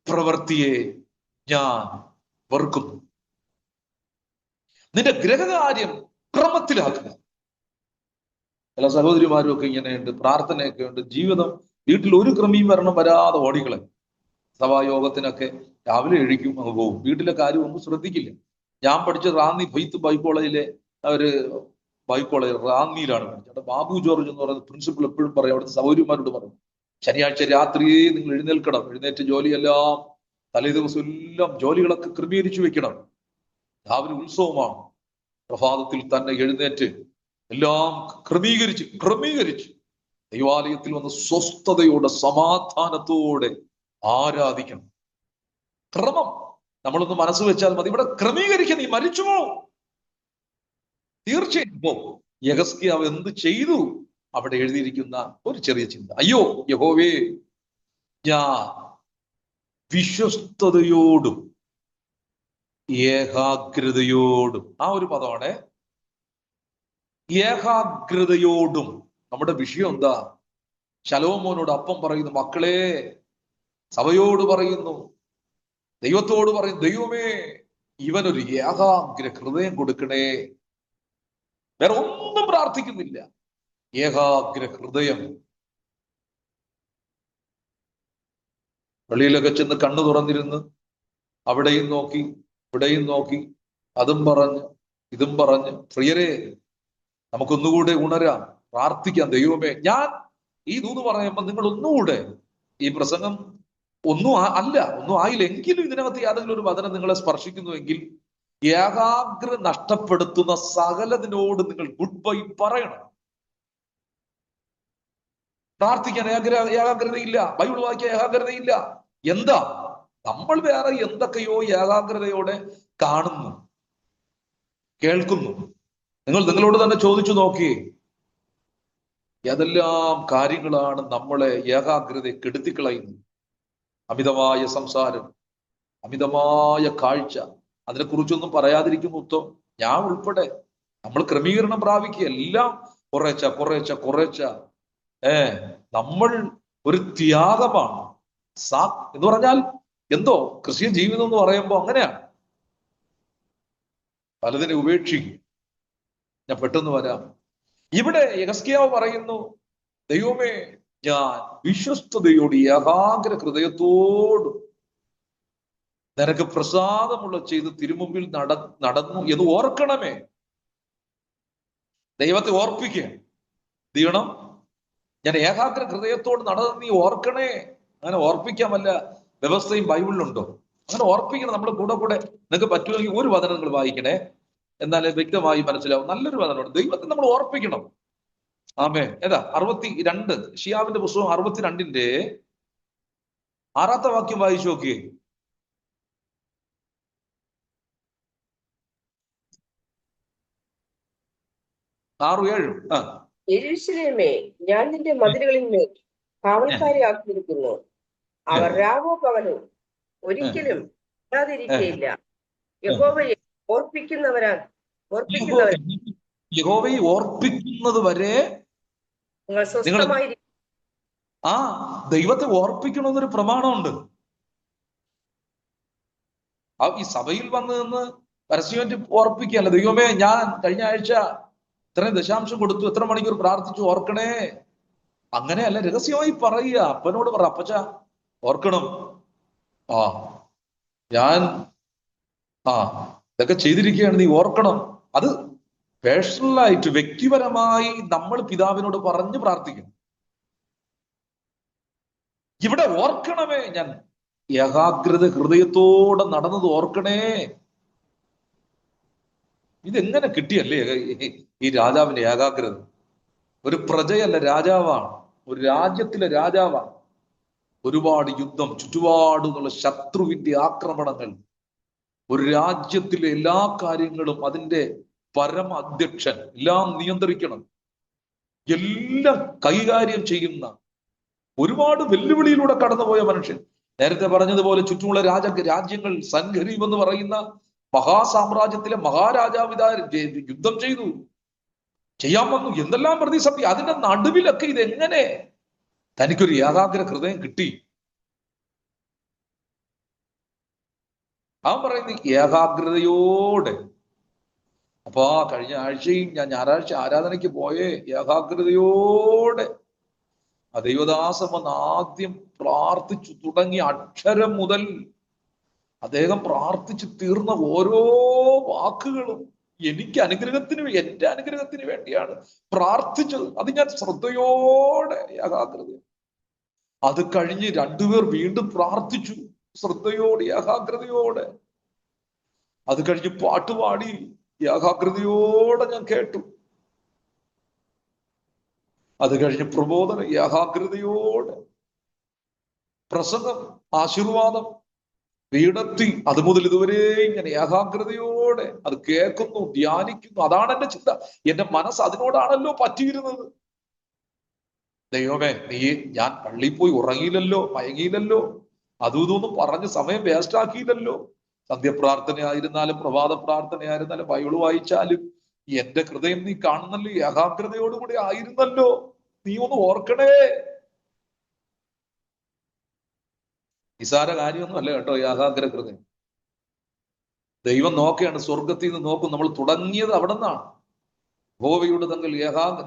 പ്രവൃത്തിയെ ഞാൻ വെറുക്കുന്നു. നിന്റെ ഗൃഹകാര്യം ക്രമത്തിലാക്കുക. ചില സഹോദരിമാരും ഒക്കെ ഇങ്ങനെയുണ്ട്, പ്രാർത്ഥനയൊക്കെ ഉണ്ട്, ജീവിതം വീട്ടിൽ ഒരു ക്രമീകരണം വരാതെ ഓടികളെ. സഭായോഗത്തിനൊക്കെ രാവിലെ എഴുതിക്കും, അങ്ങ് പോകും, വീട്ടിലെ കാര്യം ഒന്നും ശ്രദ്ധിക്കില്ല. ഞാൻ പഠിച്ച റാന്നി ഫെയ്ത്ത് ബൈക്കോളേജിലെ ബൈക്കോളേജ് റാന്നിയിലാണ് പഠിച്ചത്. ബാബു ജോർജ് എന്ന് പറയുന്ന പ്രിൻസിപ്പൾ എപ്പോഴും പറയും, അവിടുത്തെ സഹോദരിമാരോട് പറഞ്ഞു, ശനിയാഴ്ച രാത്രിയെ നിങ്ങൾ എഴുന്നേൽക്കണം, എഴുന്നേറ്റ് ജോലിയെല്ലാം തലേ ദിവസം എല്ലാം ജോലികളൊക്കെ ക്രമീകരിച്ചു വെക്കണം. രാവിലെ ഉത്സവമാണ്, പ്രഭാതത്തിൽ തന്നെ എഴുന്നേറ്റ് എല്ലാം ക്രമീകരിച്ച് ദൈവാലയത്തിൽ വന്ന് സ്വസ്ഥതയോടെ സമാധാനത്തോടെ ആരാധിക്കണം. ക്രമം നമ്മളൊന്ന് മനസ്സ് വെച്ചാൽ മതി. ഇവിടെ ക്രമീകരിക്കാൻ, നീ മരിച്ചു പോവും, തീർച്ചയായും പോവും. യെഹെസ്കേൽ എന്ത് ചെയ്തു? അവിടെ എഴുതിയിരിക്കുന്ന ഒരു ചെറിയ ചിന്ത, അയ്യോ യഹോവേ, ഞാൻ വിശ്വസ്തയോടും ഏകാഗ്രതയോടും, ആ ഒരു പദമാണ്, ഏകാഗ്രതയോടും. നമ്മുടെ വിഷയം എന്താ? ശലോമോനോട് അപ്പം പറയുന്നു, മക്കളെ, സഭയോട് പറയുന്നു, ദൈവത്തോട് പറയുന്നു, ദൈവമേ, ഇവനൊരു ഏകാഗ്ര ഹൃദയം കൊടുക്കണേ. വേറെ ഒന്നും പ്രാർത്ഥിക്കുന്നില്ല, ഏകാഗ്ര ഹൃദയം. വെളിയിലൊക്കെ ചെന്ന് കണ്ണു തുറന്നിരുന്ന് അവിടെയും നോക്കി ഇവിടെയും നോക്കി, അതും പറഞ്ഞ് ഇതും പറഞ്ഞ്, പ്രിയരെ, നമുക്കൊന്നുകൂടെ ഉണരാം, പ്രാർത്ഥിക്കാം. ദൈവമേ, ഞാൻ ഈ ദൂത് പറയുമ്പോൾ നിങ്ങൾ ഒന്നുകൂടെ, ഈ പ്രസംഗം ഒന്നും ആയില്ലെങ്കിലും ഇതിനകത്ത് ഏതെങ്കിലും ഒരു വചനം നിങ്ങളെ സ്പർശിക്കുന്നുവെങ്കിൽ, ഏകാഗ്ര നഷ്ടപ്പെടുത്തുന്ന സകലതിനോട് നിങ്ങൾ ഗുഡ് ബൈ പറയണം. പ്രാർത്ഥിക്കാൻ ഏകാഗ്രതയില്ല, ബൈബിൾ വായിക്കാൻ ഏകാഗ്രതയില്ല. എന്താ? നമ്മൾ വേറെ എന്തൊക്കെയോ ഏകാഗ്രതയോടെ കാണുന്നു, കേൾക്കുന്നു. നിങ്ങളോട് തന്നെ ചോദിച്ചു നോക്കിയേ, ഏതെല്ലാം കാര്യങ്ങളാണ് നമ്മളെ ഏകാഗ്രതയെ കെടുത്തിക്കളയുന്നത്? അമിതമായ സംസാരം, അമിതമായ കാഴ്ച, അതിനെക്കുറിച്ചൊന്നും പറയാതിരിക്കുന്നു ഉത്തമം. ഞാൻ ഉൾപ്പെടെ നമ്മൾ ക്രമീകരണം പ്രാപിക്കുക, എല്ലാം കുറേച്ച. നമ്മൾ ഒരു ത്യാഗമാണ്. എന്ന് പറഞ്ഞാൽ എന്തോ ക്രിസ്ത്യൻ ജീവിതം എന്ന് പറയുമ്പോൾ അങ്ങനെയാണ്. പലതിനെ ഉപേക്ഷിക്കുക. ഞാൻ പെട്ടെന്ന് വരാം. ഇവിടെ യെഹെസ്കേൽ പറയുന്നു, ദൈവമേ, ഞാൻ വിശ്വസ്തയോട് ഏകാഗ്ര ഹൃദയത്തോടും നിനക്ക് പ്രസാദമുള്ള ചെയ്ത് തിരുമുമ്പിൽ നടന്നു എന്ന് ഓർക്കണമേ. ദൈവത്തെ ഓർപ്പിക്കുക. ചെയ്യണം, ഞാൻ ഏകാഗ്ര ഹൃദയത്തോട് നടന്ന് നീ ഓർക്കണേ. അങ്ങനെ ഓർപ്പിക്കാൻ വല്ല വ്യവസ്ഥയും ബൈബിളിലുണ്ടോ? അങ്ങനെ ഓർപ്പിക്കണം. നമ്മൾ കൂടെ നിങ്ങൾക്ക് പറ്റുമെങ്കിൽ ഒരു വചനം നിങ്ങൾ വായിക്കണേ, എന്നാലേ വ്യക്തമായി മനസ്സിലാവും. നല്ലൊരു വചനമുണ്ട്. ദൈവത്തെ നമ്മൾ ഓർപ്പിക്കണം. ആമേ. ഏതാ? 62 ഷിയാവിന്റെ പുസ്തകം 62 6 വാക്യം വായിച്ചു നോക്കിയേ. 6, 7. യെരൂശലേമേ, ഞാൻ നിന്റെ മതിലുകളിന്മേൽ കാവൽക്കാരെ ആക്കിയിരിക്കുന്നു. അവർ രാവോ പകലോ ഒരിക്കലും ഇല്ലാതിരിക്കയില്ല. യഹോവയെ യഹോവയെ ഓർപ്പിക്കുന്നത് വരെ നിങ്ങൾ സ്വസ്ഥമായിരിക്കും. ദൈവത്തെ ഓർപ്പിക്കണമെന്നൊരു പ്രമാണമുണ്ട്. ഈ സഭയിൽ വന്ന് നിന്ന് പരസ്യമായിട്ട് ഓർപ്പിക്കുകയല്ല. ദൈവമേ, ഞാൻ കഴിഞ്ഞ ആഴ്ച ഇത്രയും ദശാംശം കൊടുത്തു, എത്ര മണിക്കൂർ പ്രാർത്ഥിച്ചു, ഓർക്കണേ. അങ്ങനെയല്ല, രഹസ്യമായി പറയുക. അപ്പനോട് പറ, അപ്പച്ച ഓർക്കണം, ഞാൻ ഇതൊക്കെ ചെയ്തിരിക്കുകയാണ്, നീ ഓർക്കണം. അത് പേഴ്സണലായിട്ട് വ്യക്തിപരമായി നമ്മൾ പിതാവിനോട് പറഞ്ഞ് പ്രാർത്ഥിക്കണം. ഇവിടെ ഓർക്കണമേ, ഞാൻ ഏകാഗ്രത ഹൃദയത്തോടെ നടന്നത് ഓർക്കണേ. ഇതെങ്ങനെ കിട്ടിയല്ലേ ഈ രാജാവിന്റെ ഏകാഗ്രത? ഒരു പ്രജയല്ല, രാജാവാണ്. ഒരു രാജ്യത്തിലെ രാജാവാണ്. ഒരുപാട് യുദ്ധം, ചുറ്റുപാടുള്ള ശത്രുവിന്റെ ആക്രമണങ്ങൾ, ഒരു രാജ്യത്തിലെ എല്ലാ കാര്യങ്ങളും അതിന്റെ പരമ അധ്യക്ഷൻ, എല്ലാം നിയന്ത്രിക്കണം, എല്ലാം കൈകാര്യം ചെയ്യുന്ന, ഒരുപാട് വെല്ലുവിളിയിലൂടെ കടന്നുപോയ മനുഷ്യൻ. നേരത്തെ പറഞ്ഞതുപോലെ ചുറ്റുമുള്ള രാജ്യങ്ങൾ സൻഹരീബ് എന്ന് പറയുന്ന മഹാസാമ്രാജ്യത്തിലെ മഹാരാജാവ് ഇതാ യുദ്ധം ചെയ്യാൻ വന്നു. എന്തെല്ലാം പ്രതിസന്ധി. അതിന്റെ നടുവിലൊക്കെ ഇതെങ്ങനെ തനിക്കൊരു ഏകാഗ്ര ഹൃദയം കിട്ടി? അവൻ പറയുന്നത് ഏകാഗ്രതയോടെ. അപ്പൊ കഴിഞ്ഞ ആഴ്ചയും ഞാൻ ഞായറാഴ്ച ആരാധനയ്ക്ക് പോയേ ഏകാഗ്രതയോടെ. ആ ദൈവദാസൻ വന്ന് ആദ്യം പ്രാർത്ഥിച്ചു തുടങ്ങി അക്ഷരം മുതൽ അദ്ദേഹം പ്രാർത്ഥിച്ചു തീർന്ന ഓരോ വാക്കുകളും എന്റെ അനുഗ്രഹത്തിന് വേണ്ടിയാണ് പ്രാർത്ഥിച്ചത്. അത് ഞാൻ ശ്രദ്ധയോടെ, ഏകാഗ്രത. അത് കഴിഞ്ഞ് രണ്ടുപേർ വീണ്ടും പ്രാർത്ഥിച്ചു ശ്രദ്ധയോടെ, ഏകാഗ്രതയോടെ. അത് കഴിഞ്ഞ് പാട്ടുപാടി ഏകാഗ്രതയോടെ ഞാൻ കേട്ടു. അത് കഴിഞ്ഞ് പ്രബോധനം ഏകാഗ്രതയോടെ, പ്രസംഗം, ആശീർവാദം, വീടെത്തി, അത് മുതൽ ഇതുവരെ ഇങ്ങനെ ഏകാഗ്രതയോടെ അത് കേൾക്കുന്നു, ധ്യാനിക്കുന്നു. അതാണ് എന്റെ ചിന്ത. എന്റെ മനസ്സ് അതിനോടാണല്ലോ പറ്റിയിരുന്നത്. ദൈവമേ, ഞാൻ പള്ളിയിൽ പോയി ഉറങ്ങിയില്ലല്ലോ, മയങ്ങിയില്ലല്ലോ, അതും ഇതൊന്നും പറഞ്ഞ് സമയം വേസ്റ്റ് ആക്കിയില്ലല്ലോ. സന്ധ്യപ്രാർത്ഥനയായിരുന്നാലും പ്രഭാത പ്രാർത്ഥനയായിരുന്നാലും ബൈബിൾ വായിച്ചാലും എന്റെ ഹൃദയം നീ കാണുന്നല്ലോ, ഏകാഗ്രതയോടുകൂടി ആയിരുന്നല്ലോ. നീ ഒന്ന് ഓർക്കണേ. നിസാര കാര്യമൊന്നും അല്ല കേട്ടോ ഏകാഗ്ര ഹൃദയം. ദൈവം നോക്കുകയാണ്, സ്വർഗത്തിൽ നിന്ന് നോക്കും. നമ്മൾ തുടങ്ങിയത് അവിടെ നിന്നാണ്. യഹോവയുടെ തങ്ങൾ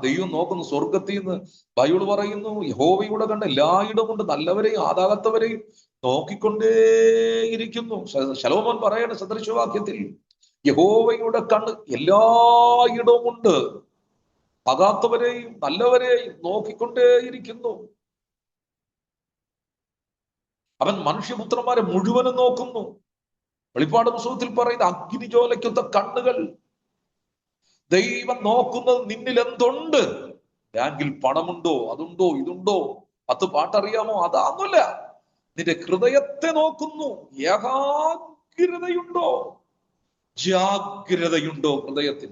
ദൈവം നോക്കുന്നു സ്വർഗത്തിൽ നിന്ന്. ബൈബിൾ പറയുന്നു, യഹോവയുടെ കണ്ണ് എല്ലായിടം കൊണ്ട് നല്ലവരെയും ആദാകത്തവരെയും നോക്കിക്കൊണ്ടേയിരിക്കുന്നു. ശലോമോൻ പറയാണ് സദൃശവാക്യത്തിൽ, യഹോവയുടെ കണ്ണ് എല്ലായിടവും കൊണ്ട് ആകാത്തവരെയും നല്ലവരെയും നോക്കിക്കൊണ്ടേയിരിക്കുന്നു. അവൻ മനുഷ്യപുത്രന്മാരെ മുഴുവനും നോക്കുന്നു. വെളിപ്പാട് പുസ്തകത്തിൽ പറയുന്ന അഗ്നിജ്വാലയ്ക്കൊത്ത കണ്ണുകൾ. ദൈവം നോക്കുന്നത് നിന്നിൽ എന്തുണ്ട്. ബാങ്കിൽ പണമുണ്ടോ, അതുണ്ടോ, ഇതുണ്ടോ, 10 പാട്ടറിയാമോ, അതാന്നല്ല. നിന്റെ ഹൃദയത്തെ നോക്കുന്നു. ഏകാഗ്രതയുണ്ടോ, ജാഗ്രതയുണ്ടോ ഹൃദയത്തിൽ?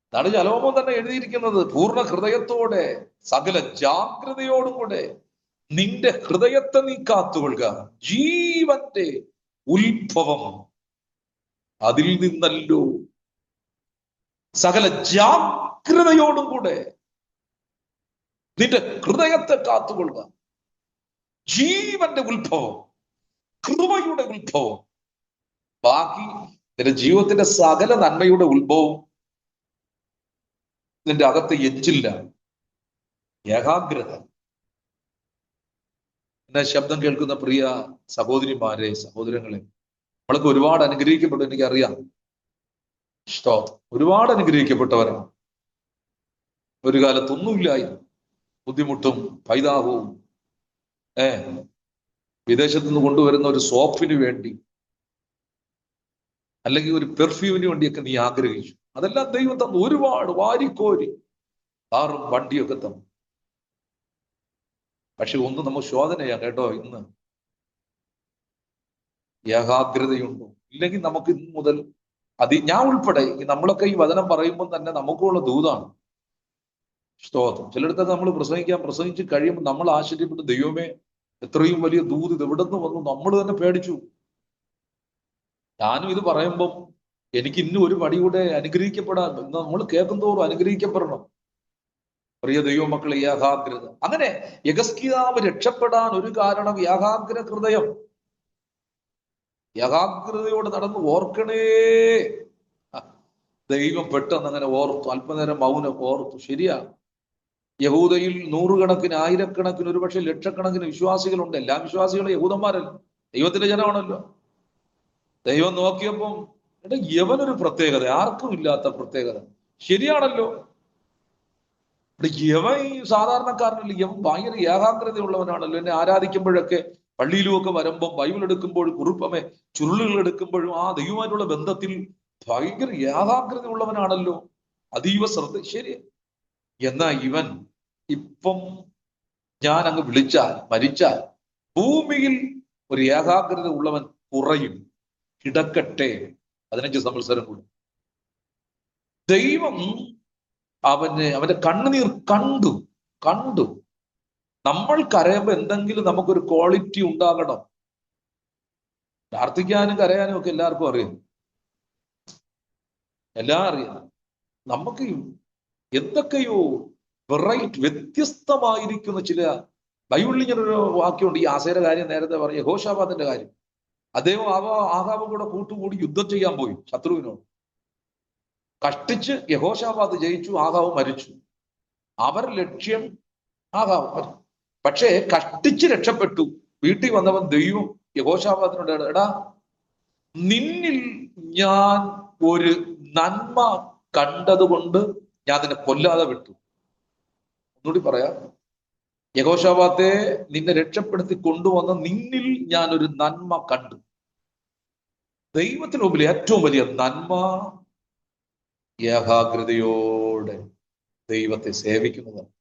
അതാണ് ശലോമോൻ തന്നെ എഴുതിയിരിക്കുന്നത്. പൂർണ്ണ ഹൃദയത്തോടെ സകല ജാഗ്രതയോടും കൂടെ നിന്റെ ഹൃദയത്തെ നീ കാത്തുകൊള്ളുക. ജീവന്റെ ഉത്ഭവം അതിൽ നിന്നല്ലോ. സകല ജാഗ്രതയോടും കൂടെ നിന്റെ ഹൃദയത്തെ കാത്തുകൊള്ളുക. ജീവന്റെ ഉത്ഭവം, കൃപയുടെ ഉത്ഭവം. ബാക്കി നിന്റെ ജീവിതത്തിന്റെ സകല നന്മയുടെ ഉത്ഭവം നിന്റെ അകത്ത് എഞ്ചില്ല. ഏകാഗ്രത. എന്നെ ശബ്ദം കേൾക്കുന്ന പ്രിയ സഹോദരിമാരെ, സഹോദരങ്ങളെ, നമ്മൾക്ക് ഒരുപാട് അനുഗ്രഹിക്കപ്പെട്ടു. എനിക്കറിയാം, ഒരുപാട് അനുഗ്രഹിക്കപ്പെട്ടവരാണ്. ഒരു കാലത്തൊന്നുമില്ലായിരുന്നു. ബുദ്ധിമുട്ടും പൈതാഹവും വിദേശത്തു നിന്ന് കൊണ്ടുവരുന്ന ഒരു സോപ്പിന് വേണ്ടി അല്ലെങ്കിൽ ഒരു പെർഫ്യൂമിന് വേണ്ടിയൊക്കെ നീ ആഗ്രഹിച്ചു. അതെല്ലാം ദൈവം തന്നു. ഒരുപാട് വാരിക്കോരി കാറും വണ്ടിയൊക്കെ തന്നു. പക്ഷെ ഒന്ന് നമ്മൾ ശോധനയാ കേട്ടോ. ഇന്ന് ഏകാഗ്രതയുണ്ടോ? ഇല്ലെങ്കിൽ നമുക്ക് ഇന്ന് മുതൽ ഞാൻ ഉൾപ്പെടെ നമ്മളൊക്കെ ഈ വചനം പറയുമ്പോൾ തന്നെ നമുക്കുള്ള ദൂതാണ്. സ്തോത്രം. ചിലയിടത്തൊക്കെ നമ്മൾ പ്രസംഗിച്ച് കഴിയുമ്പോൾ നമ്മൾ ആശ്ചര്യപ്പെട്ടു, ദൈവമേ എത്രയും വലിയ ദൂത് ഇത് എവിടെ നിന്ന് വന്നു, നമ്മൾ തന്നെ പേടിച്ചു. ഞാനും ഇത് പറയുമ്പം എനിക്ക് ഇന്നും ഒരു പടി കൂടെ അനുഗ്രഹിക്കപ്പെടാൻ, നമ്മൾ കേൾക്കും തോറും അനുഗ്രഹിക്കപ്പെടണം. പ്രിയ ദൈവമക്കളെ, ഏകാഗ്രത. അങ്ങനെ യെഹെസ്കേലാവ് രക്ഷപ്പെടാൻ ഒരു കാരണം ഏകാഗ്ര ഹൃദയം. ഏകാഗ്രതയോടെ നടന്ന് ഓർക്കണേ. ദൈവം പെട്ടെന്ന് അങ്ങനെ ഓർത്തു. അല്പനേരം മൗനം ഓർത്തു. ശരിയാ, യഹൂദയിൽ നൂറുകണക്കിന് ആയിരക്കണക്കിന് ഒരുപക്ഷെ ലക്ഷക്കണക്കിന് വിശ്വാസികളുണ്ട്. എല്ലാ വിശ്വാസികളും യഹൂദന്മാരല്ല, ദൈവത്തിന്റെ ജനമാണല്ലോ. ദൈവം നോക്കിയപ്പം യവനൊരു പ്രത്യേകത, ആർക്കും ഇല്ലാത്ത പ്രത്യേകത. ശരിയാണല്ലോ, യവൻ ഈ സാധാരണക്കാരനല്ല, യവൻ ഭയങ്കര ഏകാഗ്രതയുള്ളവനാണല്ലോ. എന്നെ ആരാധിക്കുമ്പോഴൊക്കെ പള്ളിയിലുമൊക്കെ വരുമ്പം ബൈബിൾ എടുക്കുമ്പോഴും കുറുപ്പമേ ചുരുളുകൾ എടുക്കുമ്പോഴും ആ ദൈവമായിട്ടുള്ള ബന്ധത്തിൽ ഭയങ്കര ഏകാഗ്രതയുള്ളവനാണല്ലോ, അതീവ ശ്രദ്ധ. ശരി. എന്നാ ഇവൻ ഇപ്പം ഞാൻ അങ്ങ് വിളിച്ചാൽ മരിച്ചാൽ ഭൂമിയിൽ ഒരു ഏകാഗ്രത ഉള്ളവൻ കുറയും. കിടക്കട്ടെ 15 സംവത്സരം കൂടി. ദൈവം അവന്റെ കണ്ണുനീർ കണ്ടു. നമ്മൾ കരയുമ്പോ എന്തെങ്കിലും നമുക്കൊരു ക്വാളിറ്റി ഉണ്ടാകണം. പ്രാർത്ഥിക്കാനും കരയാനും ഒക്കെ എല്ലാവർക്കും അറിയാം, എല്ലാം അറിയാം. നമുക്ക് എന്തൊക്കെയോ വ്യത്യസ്തമായിരിക്കുന്ന ചില ബൈബിളിൽ ഇങ്ങനൊരു വാക്യമുണ്ട്. ഈ ആസയുടെ കാര്യം നേരത്തെ പറഞ്ഞു, യഹോശാഫാത്തിന്റെ കാര്യം. അദ്ദേഹം ആഹാബ് കൂടെ കൂട്ടുകൂടി യുദ്ധം ചെയ്യാൻ പോയി ശത്രുവിനോട്. കഷ്ടിച്ച് യഹോശാഫാത്ത് ജയിച്ചു, ആഹാബ് മരിച്ചു. അവരുടെ ലക്ഷ്യം ആഹാബ്. പക്ഷേ കഷ്ടിച്ച് രക്ഷപ്പെട്ടു. വീട്ടിൽ വന്നവൻ ദൈവം യഹോശാഫാത്തിനോട്, എടാ നിന്നിൽ ഞാൻ ഒരു നന്മ കണ്ടതുകൊണ്ട് ഞാൻ നിന്നെ കൊല്ലാതെ വിട്ടു. ഒന്നുകൂടി പറയാം, യഹോശാഫാത്തെ നിന്നെ രക്ഷപ്പെടുത്തി കൊണ്ടുവന്ന നിന്നിൽ ഞാൻ ഒരു നന്മ കണ്ടു. ദൈവത്തിന് മുമ്പിൽ ഏറ്റവും വലിയ നന്മ ഏകാഗ്രതയോടെ ദൈവത്തെ സേവിക്കുന്നതാണ്.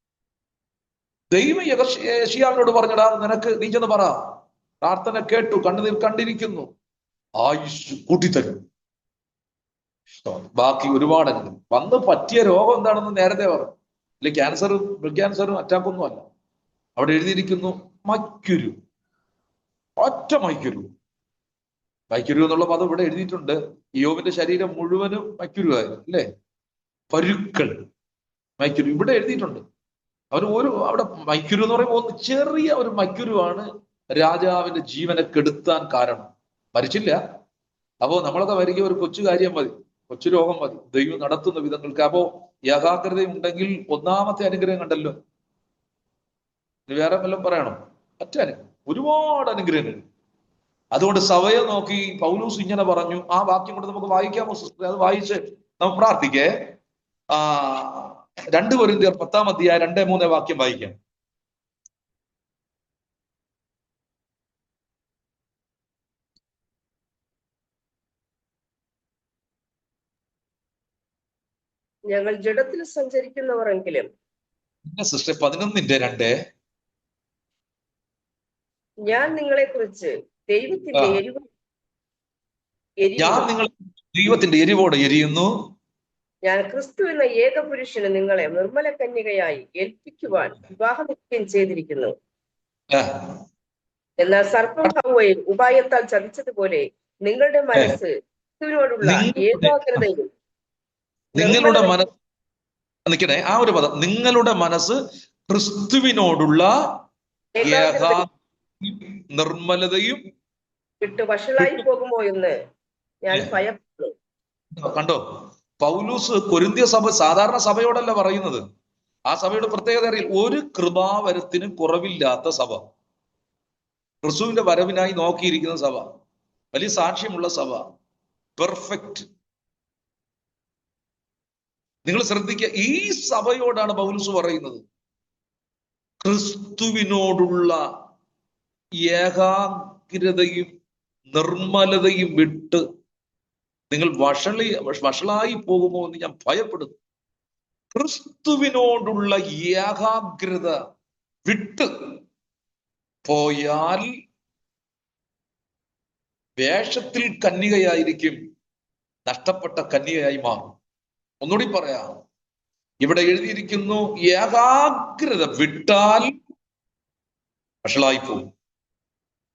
ദൈവം യെശയ്യാവിനോട് പറഞ്ഞടാ, നിനക്ക് നീ ചെന്ന് പറ, പ്രാർത്ഥന കേട്ടു, കണ്ണുനീർ കണ്ടിരിക്കുന്നു, ആയുഷ് കൂട്ടിത്തരും. ബാക്കി ഒരുപാട് വന്ന് പറ്റിയ രോഗം എന്താണെന്ന് നേരത്തെ പറഞ്ഞു. അല്ലെ ക്യാൻസറും അറ്റാക്കൊന്നും അല്ല. അവിടെ എഴുതിയിരിക്കുന്നു മൈക്കുരു, ഒറ്റ മൈക്കുരു എന്നുള്ള പദം ഇവിടെ എഴുതിയിട്ടുണ്ട്. യോബിന്റെ ശരീരം മുഴുവനും മൈക്കുരുവായിരുന്നു, അല്ലേ? പരുക്കൾ, മൈക്കുരു ഇവിടെ എഴുതിയിട്ടുണ്ട്. അവിടെ മൈക്കുരു എന്ന് പറയുമ്പോൾ ഒന്ന് ചെറിയ ഒരു മൈക്കുരുവാണ് രാജാവിന്റെ ജീവനെ കെടുത്താൻ കാരണം. മരിച്ചില്ല. അപ്പോ നമ്മളൊക്കെ മരിക്കുക ഒരു കൊച്ചു കാര്യം മതി, കൊച്ചു രോഗം മതി ദൈവം നടത്തുന്ന വിധങ്ങൾക്ക്. അപ്പോ ഏകാഗ്രതയുണ്ടെങ്കിൽ ഒന്നാമത്തെ അനുഗ്രഹം കണ്ടല്ലോ. വേറെ വല്ലതും പറയണം? ഒരുപാട് അനുഗ്രഹങ്ങൾ. അതുകൊണ്ട് സഭയെ നോക്കി പൗലൂസ് ഇങ്ങനെ പറഞ്ഞു. ആ വാക്യം കൊണ്ട് നമുക്ക് വായിക്കാമോ സിസ്റ്റർ? അത് വായിച്ച് നമുക്ക് പ്രാർത്ഥിക്കേ. 2 കൊരിന്ത്യർ 10-ാം അധ്യായം 2-3 വാക്യം വായിക്കാം. ഞങ്ങൾ ജഡത്തിൽ സഞ്ചരിക്കുന്നവരെങ്കിലും സിസ്റ്റർ 11:2 ഞാൻ നിങ്ങളെ കുറിച്ച് ദൈവത്തിന്റെ ഞാൻ നിങ്ങൾ ദൈവത്തിന്റെ എരിവോടെ എരിയുന്നു. ഞാൻ ക്രിസ്തു എന്ന ഏകപുരുഷന് നിങ്ങളെ നിർമ്മല കന്യകയായി ഏൽപ്പിക്കുവാൻ വിവാഹനിശ്ചയം ചെയ്തിരിക്കുന്നു. എന്നാൽ സർപ്പം ഹവ്വയെ ഉപായത്താൽ ചതിച്ചതുപോലെ നിങ്ങളുടെ മനസ്സ് ക്രിസ്തുവിനോടുള്ള ഏകാഗ്രതയും നിങ്ങളുടെ മനസ്സ് നിൽക്കണേ, ആ ഒരു പദം, നിങ്ങളുടെ മനസ്സ് ക്രിസ്തുവിനോടുള്ള നിർമ്മലതയും വിട്ട് വഷളായി പോകുമോ എന്ന് ഞാൻ ഭയപ്പെടുന്നു. കണ്ടോ, പൗലൂസ് കൊരിന്ത്യ സഭ സാധാരണ സഭയോടല്ല പറയുന്നത്. ആ സഭയുടെ പ്രത്യേകത അറിയില്ല. ഒരു കൃപാവരത്തിന് കുറവില്ലാത്ത സഭ, ക്രിസ്തുവിന്റെ വരവിനായി നോക്കിയിരിക്കുന്ന സഭ, വലിയ സാക്ഷ്യമുള്ള സഭ, പെർഫെക്റ്റ്. നിങ്ങൾ ശ്രദ്ധിക്കുക, ഈ സഭയോടാണ് പൗലോസ് പറയുന്നത്, ക്രിസ്തുവിനോടുള്ള ഏകാഗ്രതയും നിർമ്മലതയും വിട്ട് നിങ്ങൾ വഷളായി പോകുമോ എന്ന് ഞാൻ ഭയപ്പെടുന്നു. ക്രിസ്തുവിനോടുള്ള ഏകാഗ്രത വിട്ട് പോയാൽ വേഷത്തിൽ കന്യകയായിരിക്കും, നഷ്ടപ്പെട്ട കന്യകയായി മാറും. ഒന്നുകൂടി പറയാം, ഇവിടെ എഴുതിയിരിക്കുന്നു, ഏകാഗ്രത വിട്ടാൽ വഷളായി പോകും.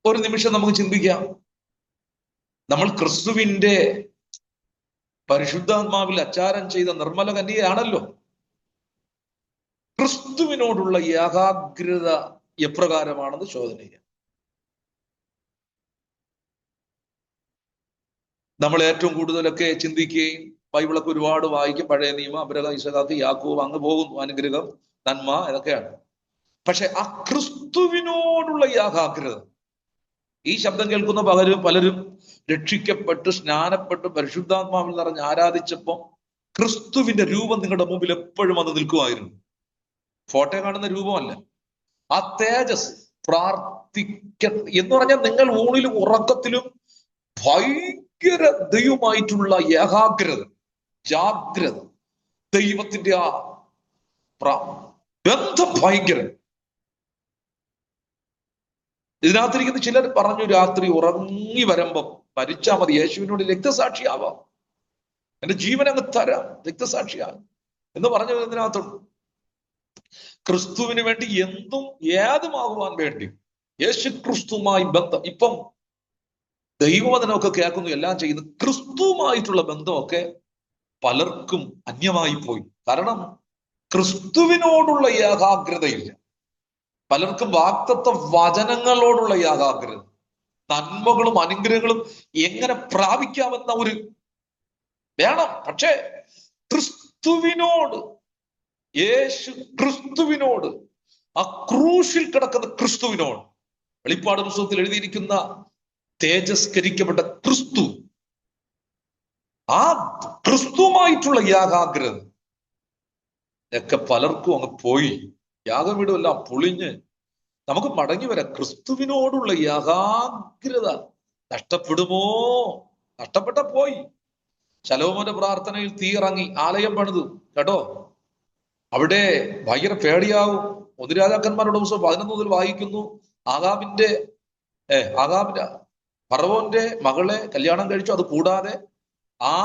ഒരു നിമിഷം നമുക്ക് ചിന്തിക്കാം, നമ്മൾ ക്രിസ്തുവിന്റെ പരിശുദ്ധാത്മാവിൽ അച്ചാരം ചെയ്ത നിർമ്മല കന്യകയാണല്ലോ. ക്രിസ്തുവിനോടുള്ള ഏകാഗ്രത എപ്രകാരമാണെന്ന് ചോദന ചെയ്യാം. നമ്മൾ ഏറ്റവും കൂടുതലൊക്കെ ചിന്തിക്കുകയും ബൈബിളൊക്കെ ഒരുപാട് വായിക്കും, പഴയ നിയമം, അബ്രഹാം, ഇസഹാക്ക്, യാക്കോബ്, അങ്ങ് പോകുന്നു, അനുഗ്രഹം, നന്മ, ഇതൊക്കെയാണ്. പക്ഷെ ആ ക്രിസ്തുവിനോടുള്ള ഏകാഗ്രത, ഈ ശബ്ദം കേൾക്കുന്ന പലരും രക്ഷിക്കപ്പെട്ട് സ്നാനപ്പെട്ട് പരിശുദ്ധാത്മാവിൽ നിറഞ്ഞ് ആരാധിച്ചപ്പോൾ ക്രിസ്തുവിന്റെ രൂപം നിങ്ങളുടെ മുമ്പിൽ എപ്പോഴും വന്ന് നിൽക്കുമായിരുന്നു. ഫോട്ടോ കാണുന്ന രൂപമല്ല, ആ തേജസ്. പ്രാർത്ഥിക്ക എന്ന് പറഞ്ഞാൽ നിങ്ങൾ ഊണിലും ഉറക്കത്തിലും ഭയങ്കര ദൈവമായിട്ടുള്ള ഏകാഗ്രത, ജാഗ്രത, ദൈവത്തിന്റെ ആ ബന്ധം ഭയങ്കര. ഇതിനകത്തിരിക്കുന്ന ചിലർ പറഞ്ഞു, രാത്രി ഉറങ്ങി വരുമ്പം മരിച്ചാൽ മതി, യേശുവിനോട് രക്തസാക്ഷിയാവാം, എന്റെ ജീവൻ അങ്ങ് തരാം, രക്തസാക്ഷിയാകും എന്ന് പറഞ്ഞു. ഇതിനകത്തുണ്ട് ക്രിസ്തുവിന് വേണ്ടി എന്തും ഏതുമാകുവാൻ വേണ്ടി യേശു ക്രിസ്തുവുമായി ബന്ധം. ഇപ്പം ദൈവവചനമൊക്കെ കേൾക്കുന്നു, എല്ലാം ചെയ്യുന്നു, ക്രിസ്തുവുമായിട്ടുള്ള ബന്ധമൊക്കെ പലർക്കും അന്യമായി പോയി. കാരണം ക്രിസ്തുവിനോടുള്ള ഏകാഗ്രതയില്ല. പലർക്കും വാഗ്ദത്ത വചനങ്ങളോടുള്ള ഏകാഗ്രത, നന്മകളും അനുഗ്രഹങ്ങളും എങ്ങനെ പ്രാപിക്കാമെന്ന ഒരു വേണം. പക്ഷേ ക്രിസ്തുവിനോട്, യേശു ക്രിസ്തുവിനോട്, ആ ക്രൂശിൽ കിടക്കുന്ന ക്രിസ്തുവിനോട്, വെളിപ്പാട് പുസ്തകത്തിൽ എഴുതിയിരിക്കുന്ന തേജസ്കരിക്കപ്പെട്ട ക്രിസ്തു, ആ ക്രിസ്തുവുമായിട്ടുള്ള ഏകാഗ്രത ഒക്കെ പലർക്കും അങ്ങ് പോയി. യാഗവീടും എല്ലാം പൊളിഞ്ഞ് നമുക്ക് മടങ്ങി വരാം. ക്രിസ്തുവിനോടുള്ള ഏകാഗ്രത നഷ്ടപ്പെടുമോ? നഷ്ടപ്പെട്ട പോയി. ശലോമോന്റെ പ്രാർത്ഥനയിൽ തീ ഇറങ്ങി, ആലയം പണിതു കേട്ടോ. അവിടെ ഭയങ്കര പേടിയാവും. ഒന്ന് രാജാക്കന്മാരുടെ പുസ്തകം 11 മുതൽ വായിക്കുന്നു, ആഗാമിന്റെ ഫറവോന്റെ മകളെ കല്യാണം കഴിച്ചു. അത് കൂടാതെ ആ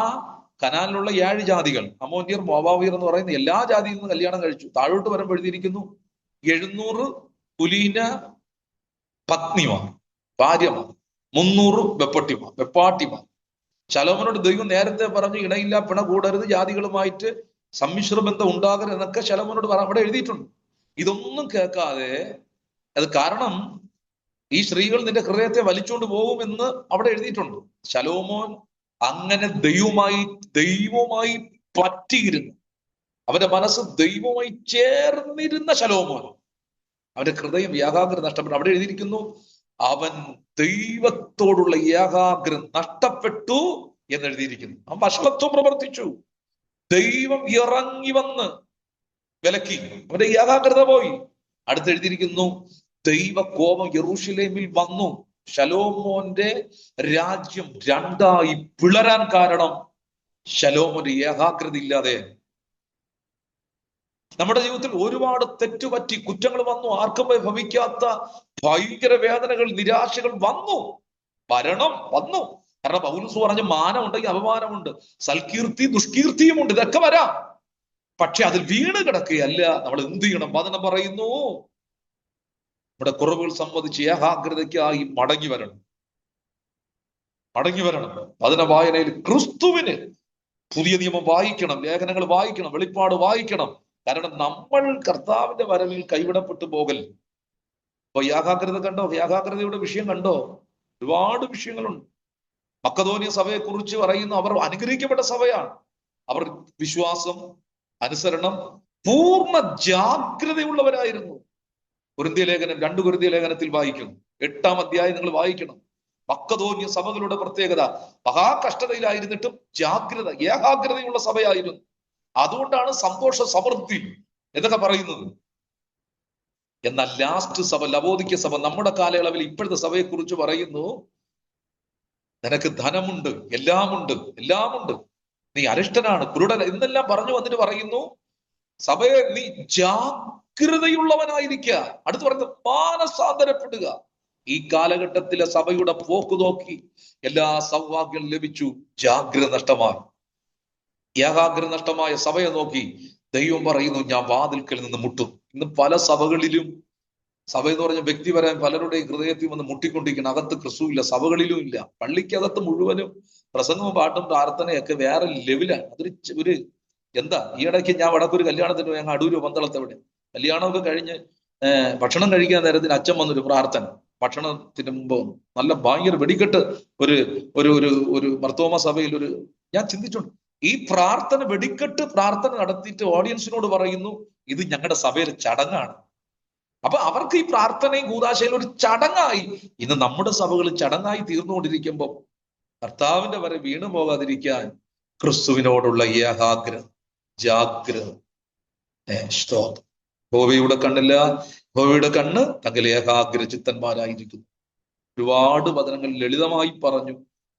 കനാലിലുള്ള 7 ജാതികൾ, അമോന്യർ, മോവാബിയർ എന്ന് പറയുന്ന എല്ലാ ജാതിയിൽ നിന്ന് കല്യാണം കഴിച്ചു. താഴോട്ട് വരുമ്പോൾ എഴുതിയിരിക്കുന്നു 700 കുലീന പത്നിമാർ, ഭാര്യമാർ, 300 വെപ്പാട്ടിമാർ. ശലോമോനോട് ദൈവം നേരത്തെ പറഞ്ഞു, ഇണയില്ല, പിണ കൂടരുത്, ജാതികളുമായിട്ട് സമ്മിശ്ര ബന്ധം ഉണ്ടാകരുത് എന്നൊക്കെ ശലോമോനോട് അവിടെ എഴുതിയിട്ടുണ്ട്. ഇതൊന്നും കേൾക്കാതെ, അത് കാരണം ഈ സ്ത്രീകൾ നിന്റെ ഹൃദയത്തെ വലിച്ചുകൊണ്ട് പോകുമെന്ന് അവിടെ എഴുതിയിട്ടുണ്ട്. ശലോമോൻ അങ്ങനെ ദൈവവുമായി പറ്റിയിരുന്നു. അവന്റെ മനസ്സ് ദൈവവുമായി ചേർന്നിരുന്ന ശലോമോൻ, അവന്റെ ഹൃദയം ഏകാഗ്രത നഷ്ടപ്പെട്ടു. അവിടെ എഴുതിയിരിക്കുന്നു, അവൻ ദൈവത്തോടുള്ള ഏകാഗ്രത നഷ്ടപ്പെട്ടു എന്ന് എഴുതിയിരിക്കുന്നു. അവൻ വഷളത്വം പ്രവർത്തിച്ചു. ദൈവം ഇറങ്ങി വന്ന് വിലക്കി, അവന്റെ ഏകാഗ്രത പോയി. അടുത്തെഴുതിയിരിക്കുന്നു, ദൈവ കോപം യെരൂശലേമിൽ വന്നു. ശലോമോന്റെ രാജ്യം 2 പിളരാൻ കാരണം ശലോമോന്റെ ഏകാഗ്രത ഇല്ലാതെ. നമ്മുടെ ജീവിതത്തിൽ ഒരുപാട് തെറ്റുപറ്റി, കുറ്റങ്ങൾ വന്നു, ആർക്കും ഭവിക്കാത്ത ഭയങ്കര വേദനകൾ, നിരാശകൾ വന്നു, മരണം വന്നു. കാരണം പൗലോസ് പറഞ്ഞ, മാനമുണ്ടെങ്കിൽ അപമാനമുണ്ട്, സൽകീർത്തി ദുഷ്കീർത്തിയുമുണ്ട്, ഇതൊക്കെ വരാം. പക്ഷെ അതിൽ വീണ് കിടക്കുകയല്ല. നമ്മൾ എന്ത് ചെയ്യണം? വചനം പറയുന്നു, നമ്മുടെ കുറവുകൾ സംബന്ധിച്ച് ഏകാഗ്രതയ്ക്കായി മടങ്ങി വരണം. വചന വായനയിൽ ക്രിസ്തുവിന് പുതിയ നിയമം വായിക്കണം, ലേഖനങ്ങൾ വായിക്കണം, വെളിപ്പാട് വായിക്കണം. കാരണം നമ്മൾ കർത്താവിന്റെ വരവിൽ കൈവിടപ്പെട്ടു പോകൽ. അപ്പൊ ഏകാഗ്രത കണ്ടോ? ഏകാഗ്രതയുടെ വിഷയം കണ്ടോ? ഒരുപാട് വിഷയങ്ങളുണ്ട്. മക്കതോനിയ സഭയെ കുറിച്ച് പറയുന്നു, അവർ അനുഗ്രഹിക്കപ്പെട്ട സഭയാണ്. അവർ വിശ്വാസം, അനുസരണം, പൂർണ്ണ ജാഗ്രതയുള്ളവരായിരുന്നു. കൊരിന്ത്യ ലേഖനം, 2 കൊരിന്ത്യ ലേഖനത്തിൽ വായിക്കുന്നു. 8-ാം അധ്യായം നിങ്ങൾ വായിക്കണം. മക്കതോന്യ സഭകളുടെ പ്രത്യേകത, മഹാകഷ്ടതയിലായിരുന്നിട്ടും ജാഗ്രത, ഏകാഗ്രതയുള്ള സഭയായിരുന്നു. അതുകൊണ്ടാണ് സന്തോഷ സമൃദ്ധി എന്നൊക്കെ പറയുന്നത്. എന്നാൽ ലാസ്റ്റ് സഭ, ലവോദിക്യ സഭ, നമ്മുടെ കാലയളവിൽ ഇപ്പോഴത്തെ സഭയെക്കുറിച്ച് പറയുന്നു, നിനക്ക് ധനമുണ്ട്, എല്ലാമുണ്ട്, നീ അരിഷ്ടനാണ്, കുരുടൻ എന്നെല്ലാം പറഞ്ഞു വന്നിട്ട് പറയുന്നു, സഭയെ നീ ജാഗ്രതയുള്ളവനായിരിക്കുക. അടുത്ത് പറയുന്നത് മാനസാന്തരപ്പെടുക. ഈ കാലഘട്ടത്തിലെ സഭയുടെ പോക്ക് നോക്കി എല്ലാ സൗഭാഗ്യങ്ങളും ലഭിച്ചു, ജാഗ്രത നഷ്ടമായി. ഏകാഗ്രത നഷ്ടമായ സഭയെ നോക്കി ദൈവം പറയുന്നു, ഞാൻ വാതിൽക്കൽ നിന്ന് മുട്ടും. ഇന്ന് പല സഭകളിലും, സഭ എന്ന് പറഞ്ഞ വ്യക്തിപരം പലരുടെയും ഹൃദയത്തിൽ വന്ന് മുട്ടിക്കൊണ്ടിരിക്കണം. അകത്ത് ക്രിസ്തുവില്ല, സഭകളിലും ഇല്ല. പള്ളിക്കകത്ത് മുഴുവനും പ്രസംഗവും പാട്ടും പ്രാർത്ഥനയൊക്കെ വേറെ ലെവലാണ്. ഒരു എന്താ, ഈ ഇടയ്ക്ക് ഞാൻ വടക്കൊരു കല്യാണത്തിന് പോയി, അടൂര് പന്തളത്തെവിടെ കല്യാണമൊക്കെ കഴിഞ്ഞ് ഭക്ഷണം കഴിക്കാൻ നേരത്തിന് അച്ഛൻ വന്നൊരു പ്രാർത്ഥന, ഭക്ഷണത്തിന് മുമ്പ് നല്ല ഭയങ്കര വെടിക്കെട്ട് ഒരു ഒരു ഒരു ഒരു മർത്തോമ സഭയിൽ ഞാൻ ചിന്തിച്ചോണ്ട്, ഈ പ്രാർത്ഥന വെടിക്കെട്ട് പ്രാർത്ഥന നടത്തിയിട്ട് ഓഡിയൻസിനോട് പറയുന്നു, ഇത് ഞങ്ങളുടെ സഭയിലെ ചടങ്ങാണ്. അപ്പൊ അവർക്ക് ഈ പ്രാർത്ഥനയും കൂദാശയും ഒരു ചടങ്ങായി. ഇന്ന് നമ്മുടെ സഭകൾ ചടങ്ങായി തീർന്നുകൊണ്ടിരിക്കുമ്പോൾ കർത്താവിന്റെ വരെ വീണു പോകാതിരിക്കാൻ ക്രിസ്തുവിനോടുള്ള ഏകാഗ്രത, ജാഗ്രത. സ്തോത്രം. യഹോവയുടെ കണ്ണില്ല, യഹോവയുടെ കണ്ണ് തങ്ങൾ ഏകാഗ്ര ചിത്തന്മാരായിരിക്കുന്നു. ഒരുപാട് വചനങ്ങൾ ലളിതമായി പറഞ്ഞു,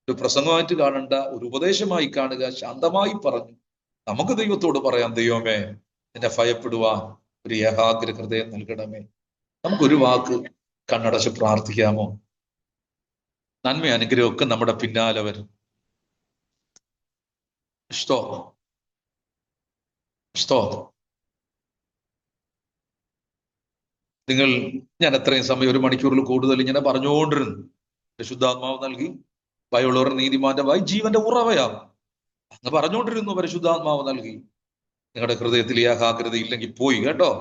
ഒരു പ്രസംഗമായിട്ട് കാണണ്ട, ഒരു ഉപദേശമായി കാണുക, ശാന്തമായി പറഞ്ഞു. നമുക്ക് ദൈവത്തോട് പറയാം, ദൈവമേ എന്നെ ഭയപ്പെടുവാൻ ഒരു ഏകാഗ്ര ഹൃദയം നൽകണമേ. നമുക്കൊരു വാക്ക് കണ്ണടച്ച് പ്രാർത്ഥിക്കാമോ? നന്മ അനുഗ്രഹമൊക്കെ നമ്മുടെ പിന്നാലെ വരും. സ്തോത്രം. ഞാൻ എത്രയും സമയം, 1 മണിക്കൂറിൽ കൂടുതൽ ഇങ്ങനെ പറഞ്ഞുകൊണ്ടിരുന്നു. പരിശുദ്ധാത്മാവ് നൽകി, ഭയമുള്ളവർ നീതിമാന്റെ വായി ജീവന്റെ ഉറവയാകും എന്ന് പറഞ്ഞുകൊണ്ടിരുന്നു. പരിശുദ്ധാത്മാവ് നൽകി. നിങ്ങളുടെ ഹൃദയത്തിൽ ഏകാഗ്രത ഇല്ലെങ്കിൽ പോയി കേട്ടോ.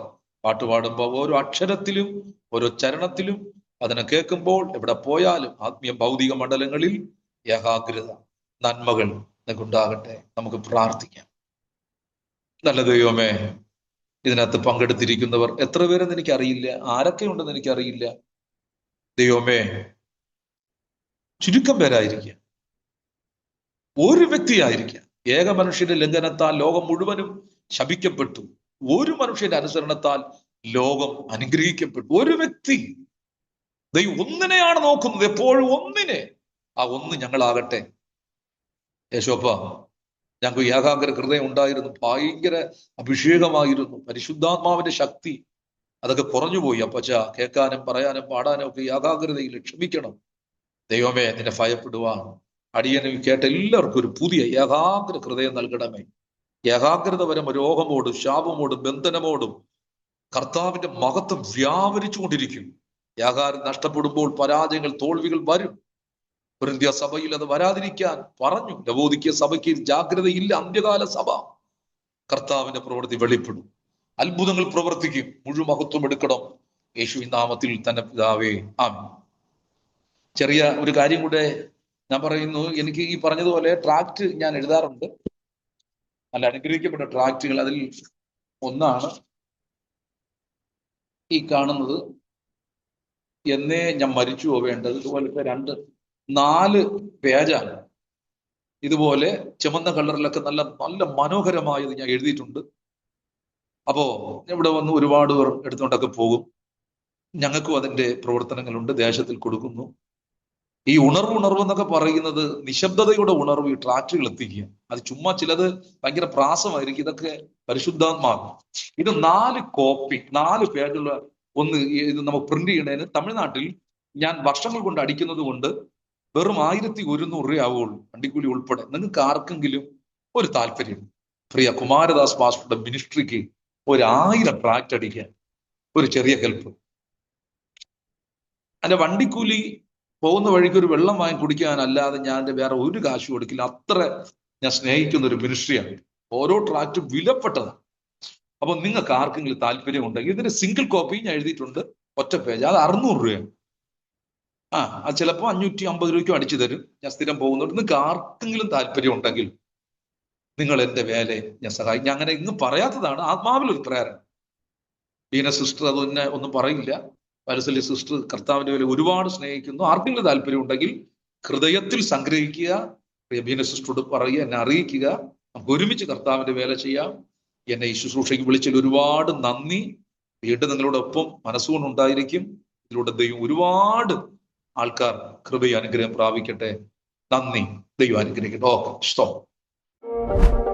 പാട്ട് പാടുമ്പോൾ ഓരോ അക്ഷരത്തിലും ഓരോ ചരണത്തിലും അതിനെ കേൾക്കുമ്പോൾ എവിടെ പോയാലും ആത്മീയ ഭൗതിക മണ്ഡലങ്ങളിൽ ഏകാഗ്രത, നന്മകൾ നിങ്ങൾക്കുണ്ടാകട്ടെ. നമുക്ക് പ്രാർത്ഥിക്കാം. നല്ല ദൈവമേ, ഇതിനകത്ത് പങ്കെടുത്തിരിക്കുന്നവർ എത്ര പേരെന്ന് എനിക്കറിയില്ല, ആരൊക്കെ ഉണ്ടെന്ന് എനിക്കറിയില്ല. ദൈവമേ, ചുരുക്കം പേരായിരിക്കാം, ഒരു വ്യക്തിയായിരിക്കാം. ഏക മനുഷ്യന്റെ ലംഘനത്താൽ ലോകം മുഴുവനും ശപിക്കപ്പെട്ടു. ഒരു മനുഷ്യന്റെ അനുസരണത്താൽ ലോകം അനുഗ്രഹിക്കപ്പെട്ടു. ഒരു വ്യക്തി, ദൈവം ഒന്നിനെയാണ് നോക്കുന്നത്, എപ്പോഴും ഒന്നിനെ. ആ ഒന്ന് ഞങ്ങളാകട്ടെ. യേശോപ്പ, ഞങ്ങൾക്ക് ഏകാഗ്ര ഹൃദയം ഉണ്ടായിരുന്നു, ഭയങ്കര അഭിഷേകമായിരുന്നു, പരിശുദ്ധാത്മാവിന്റെ ശക്തി അതൊക്കെ കുറഞ്ഞുപോയി. അപ്പച്ച, കേൾക്കാനും പറയാനും പാടാനും ഒക്കെ ഏകാഗ്രതയിൽ ക്ഷമിക്കണം. ദൈവമേ, നിന്നെ ഭയപ്പെടുവാൻ അടിയനും കേട്ട എല്ലാവർക്കും ഒരു പുതിയ ഏകാഗ്ര ഹൃദയം നൽകണമേ. ഏകാഗ്രത വരം രോഗമോടും ശാപമോടും ബന്ധനമോടും കർത്താവിന്റെ മഹത്വം വ്യാപരിച്ചു കൊണ്ടിരിക്കും. ഏകാഗ്രം നഷ്ടപ്പെടുമ്പോൾ പരാജയങ്ങൾ, തോൽവികൾ വരും. കൊരിന്ത്യ സഭയിൽ അത് വരാതിരിക്കാൻ പറഞ്ഞു. ലവോദിക്യ സഭയ്ക്ക് ജാഗ്രതയില്ല. അന്ത്യകാല സഭ കർത്താവിന്റെ പ്രവൃത്തി വെളിപ്പെടും, അത്ഭുതങ്ങൾ പ്രവർത്തിക്കും. മുഴുവൻ മഹത്വം എടുക്കണം യേശുവിൻ നാമത്തിൽ തന്നെ പിതാവേ, ആമേൻ. ചെറിയ ഒരു കാര്യം കൂടെ ഞാൻ പറയുന്നു. എനിക്ക് ഈ പറഞ്ഞതുപോലെ ട്രാക്ട് ഞാൻ എഴുതാറുണ്ട്, നല്ല അനുഗ്രഹിക്കപ്പെട്ട ട്രാക്റ്റുകൾ. അതിൽ ഒന്നാണ് ഈ കാണുന്നത്, എന്നേ ഞാൻ മരിച്ചു പോവേണ്ടത്. ഇതുപോലത്തെ 4 പേജാണ്. ഇതുപോലെ ചുമന്ന കളറിലൊക്കെ നല്ല നല്ല മനോഹരമായത് ഞാൻ എഴുതിയിട്ടുണ്ട്. അപ്പോ ഇവിടെ വന്ന് ഒരുപാട് പേർ എടുത്തുകൊണ്ടൊക്കെ പോകും. ഞങ്ങൾക്കും അതിന്റെ പ്രവർത്തനങ്ങളുണ്ട്, ദേശത്തിൽ കൊടുക്കുന്നു. ഈ ഉണർവ് എന്നൊക്കെ പറയുന്നത് നിശബ്ദതയുടെ ഉണർവ് ഈ ട്രാക്റ്റുകൾ എത്തിക്കുക. അത് ചുമ്മാ ചിലത് ഭയങ്കര പ്രാസമായിരിക്കും, ഇതൊക്കെ പരിശുദ്ധാത്മാവ്. ഇത് 4 കോപ്പി, 4 പേജുള്ള ഒന്ന് ഇത് നമുക്ക് പ്രിന്റ് ചെയ്യണതിന് തമിഴ്നാട്ടിൽ ഞാൻ വർഷങ്ങൾ കൊണ്ട് അടിക്കുന്നത് കൊണ്ട് വെറും 1100 രൂപയാവുള്ളൂ, വണ്ടിക്കൂലി ഉൾപ്പെടെ. നിങ്ങൾക്ക് ആർക്കെങ്കിലും ഒരു താല്പര്യം, പ്രിയ കുമാരദാസ് പാസ്റ്ററുടെ മിനിസ്ട്രിക്ക് 1000 ട്രാക്ട് അടിക്കാൻ ഒരു ചെറിയ ഹെൽപ്പ്. അതിന്റെ വണ്ടിക്കൂലി പോകുന്ന വഴിക്ക് ഒരു വെള്ളം വാങ്ങി കുടിക്കാനല്ലാതെ ഞാൻ വേറെ ഒരു കാശ് കൊടുക്കില്ല. അത്ര ഞാൻ സ്നേഹിക്കുന്ന ഒരു മിനിസ്ട്രിയാണ്. ഓരോ ട്രാക്റ്റും വിലപ്പെട്ടതാണ്. അപ്പൊ നിങ്ങൾക്ക് ആർക്കെങ്കിലും താല്പര്യം ഉണ്ടെങ്കിൽ ഇതിന്റെ സിംഗിൾ കോപ്പി ഞാൻ എഴുതിയിട്ടുണ്ട്, ഒറ്റ പേജ്. അത് 600 രൂപയാണ്. അത് ചിലപ്പോൾ 550 രൂപയ്ക്കും അടിച്ചു തരും. ഞാൻ സ്ഥിരം പോകുന്നുണ്ട്. നിങ്ങൾക്ക് ആർക്കെങ്കിലും താല്പര്യം ഉണ്ടെങ്കിൽ നിങ്ങൾ എന്റെ വേലയെ ഞാൻ സഹായിക്കും. ഞാൻ അങ്ങനെ ഇന്ന് പറയാത്തതാണ്, ആത്മാവിലൊരു പ്രേരണ. ബീന സിസ്റ്റർ അത് തന്നെ ഒന്നും പറയില്ല. പരസലി സിസ്റ്റർ കർത്താവിന്റെ വേല ഒരുപാട് സ്നേഹിക്കുന്നു. ആർക്കെങ്കിലും താല്പര്യം ഉണ്ടെങ്കിൽ ഹൃദയത്തിൽ സംഗ്രഹിക്കുക, ബീന സിസ്റ്ററോട് പറയുക, എന്നെ അറിയിക്കുക. നമുക്ക് ഒരുമിച്ച് കർത്താവിന്റെ വേല ചെയ്യാം. എന്നെ ഈ ശുശ്രൂഷയ്ക്ക് വിളിച്ചതിൽ ഒരുപാട് നന്ദി. വീണ്ടും നിങ്ങളോടൊപ്പം മനസ്സുകൊണ്ടുണ്ടായിരിക്കും. ഇതിലൂടെ ദൈവം ഒരുപാട് ആൾക്കാർ കൃപയും അനുഗ്രഹം പ്രാപിക്കട്ടെ. നന്ദി. ദൈവം അനുഗ്രഹിക്കട്ടെ. Okay, stop.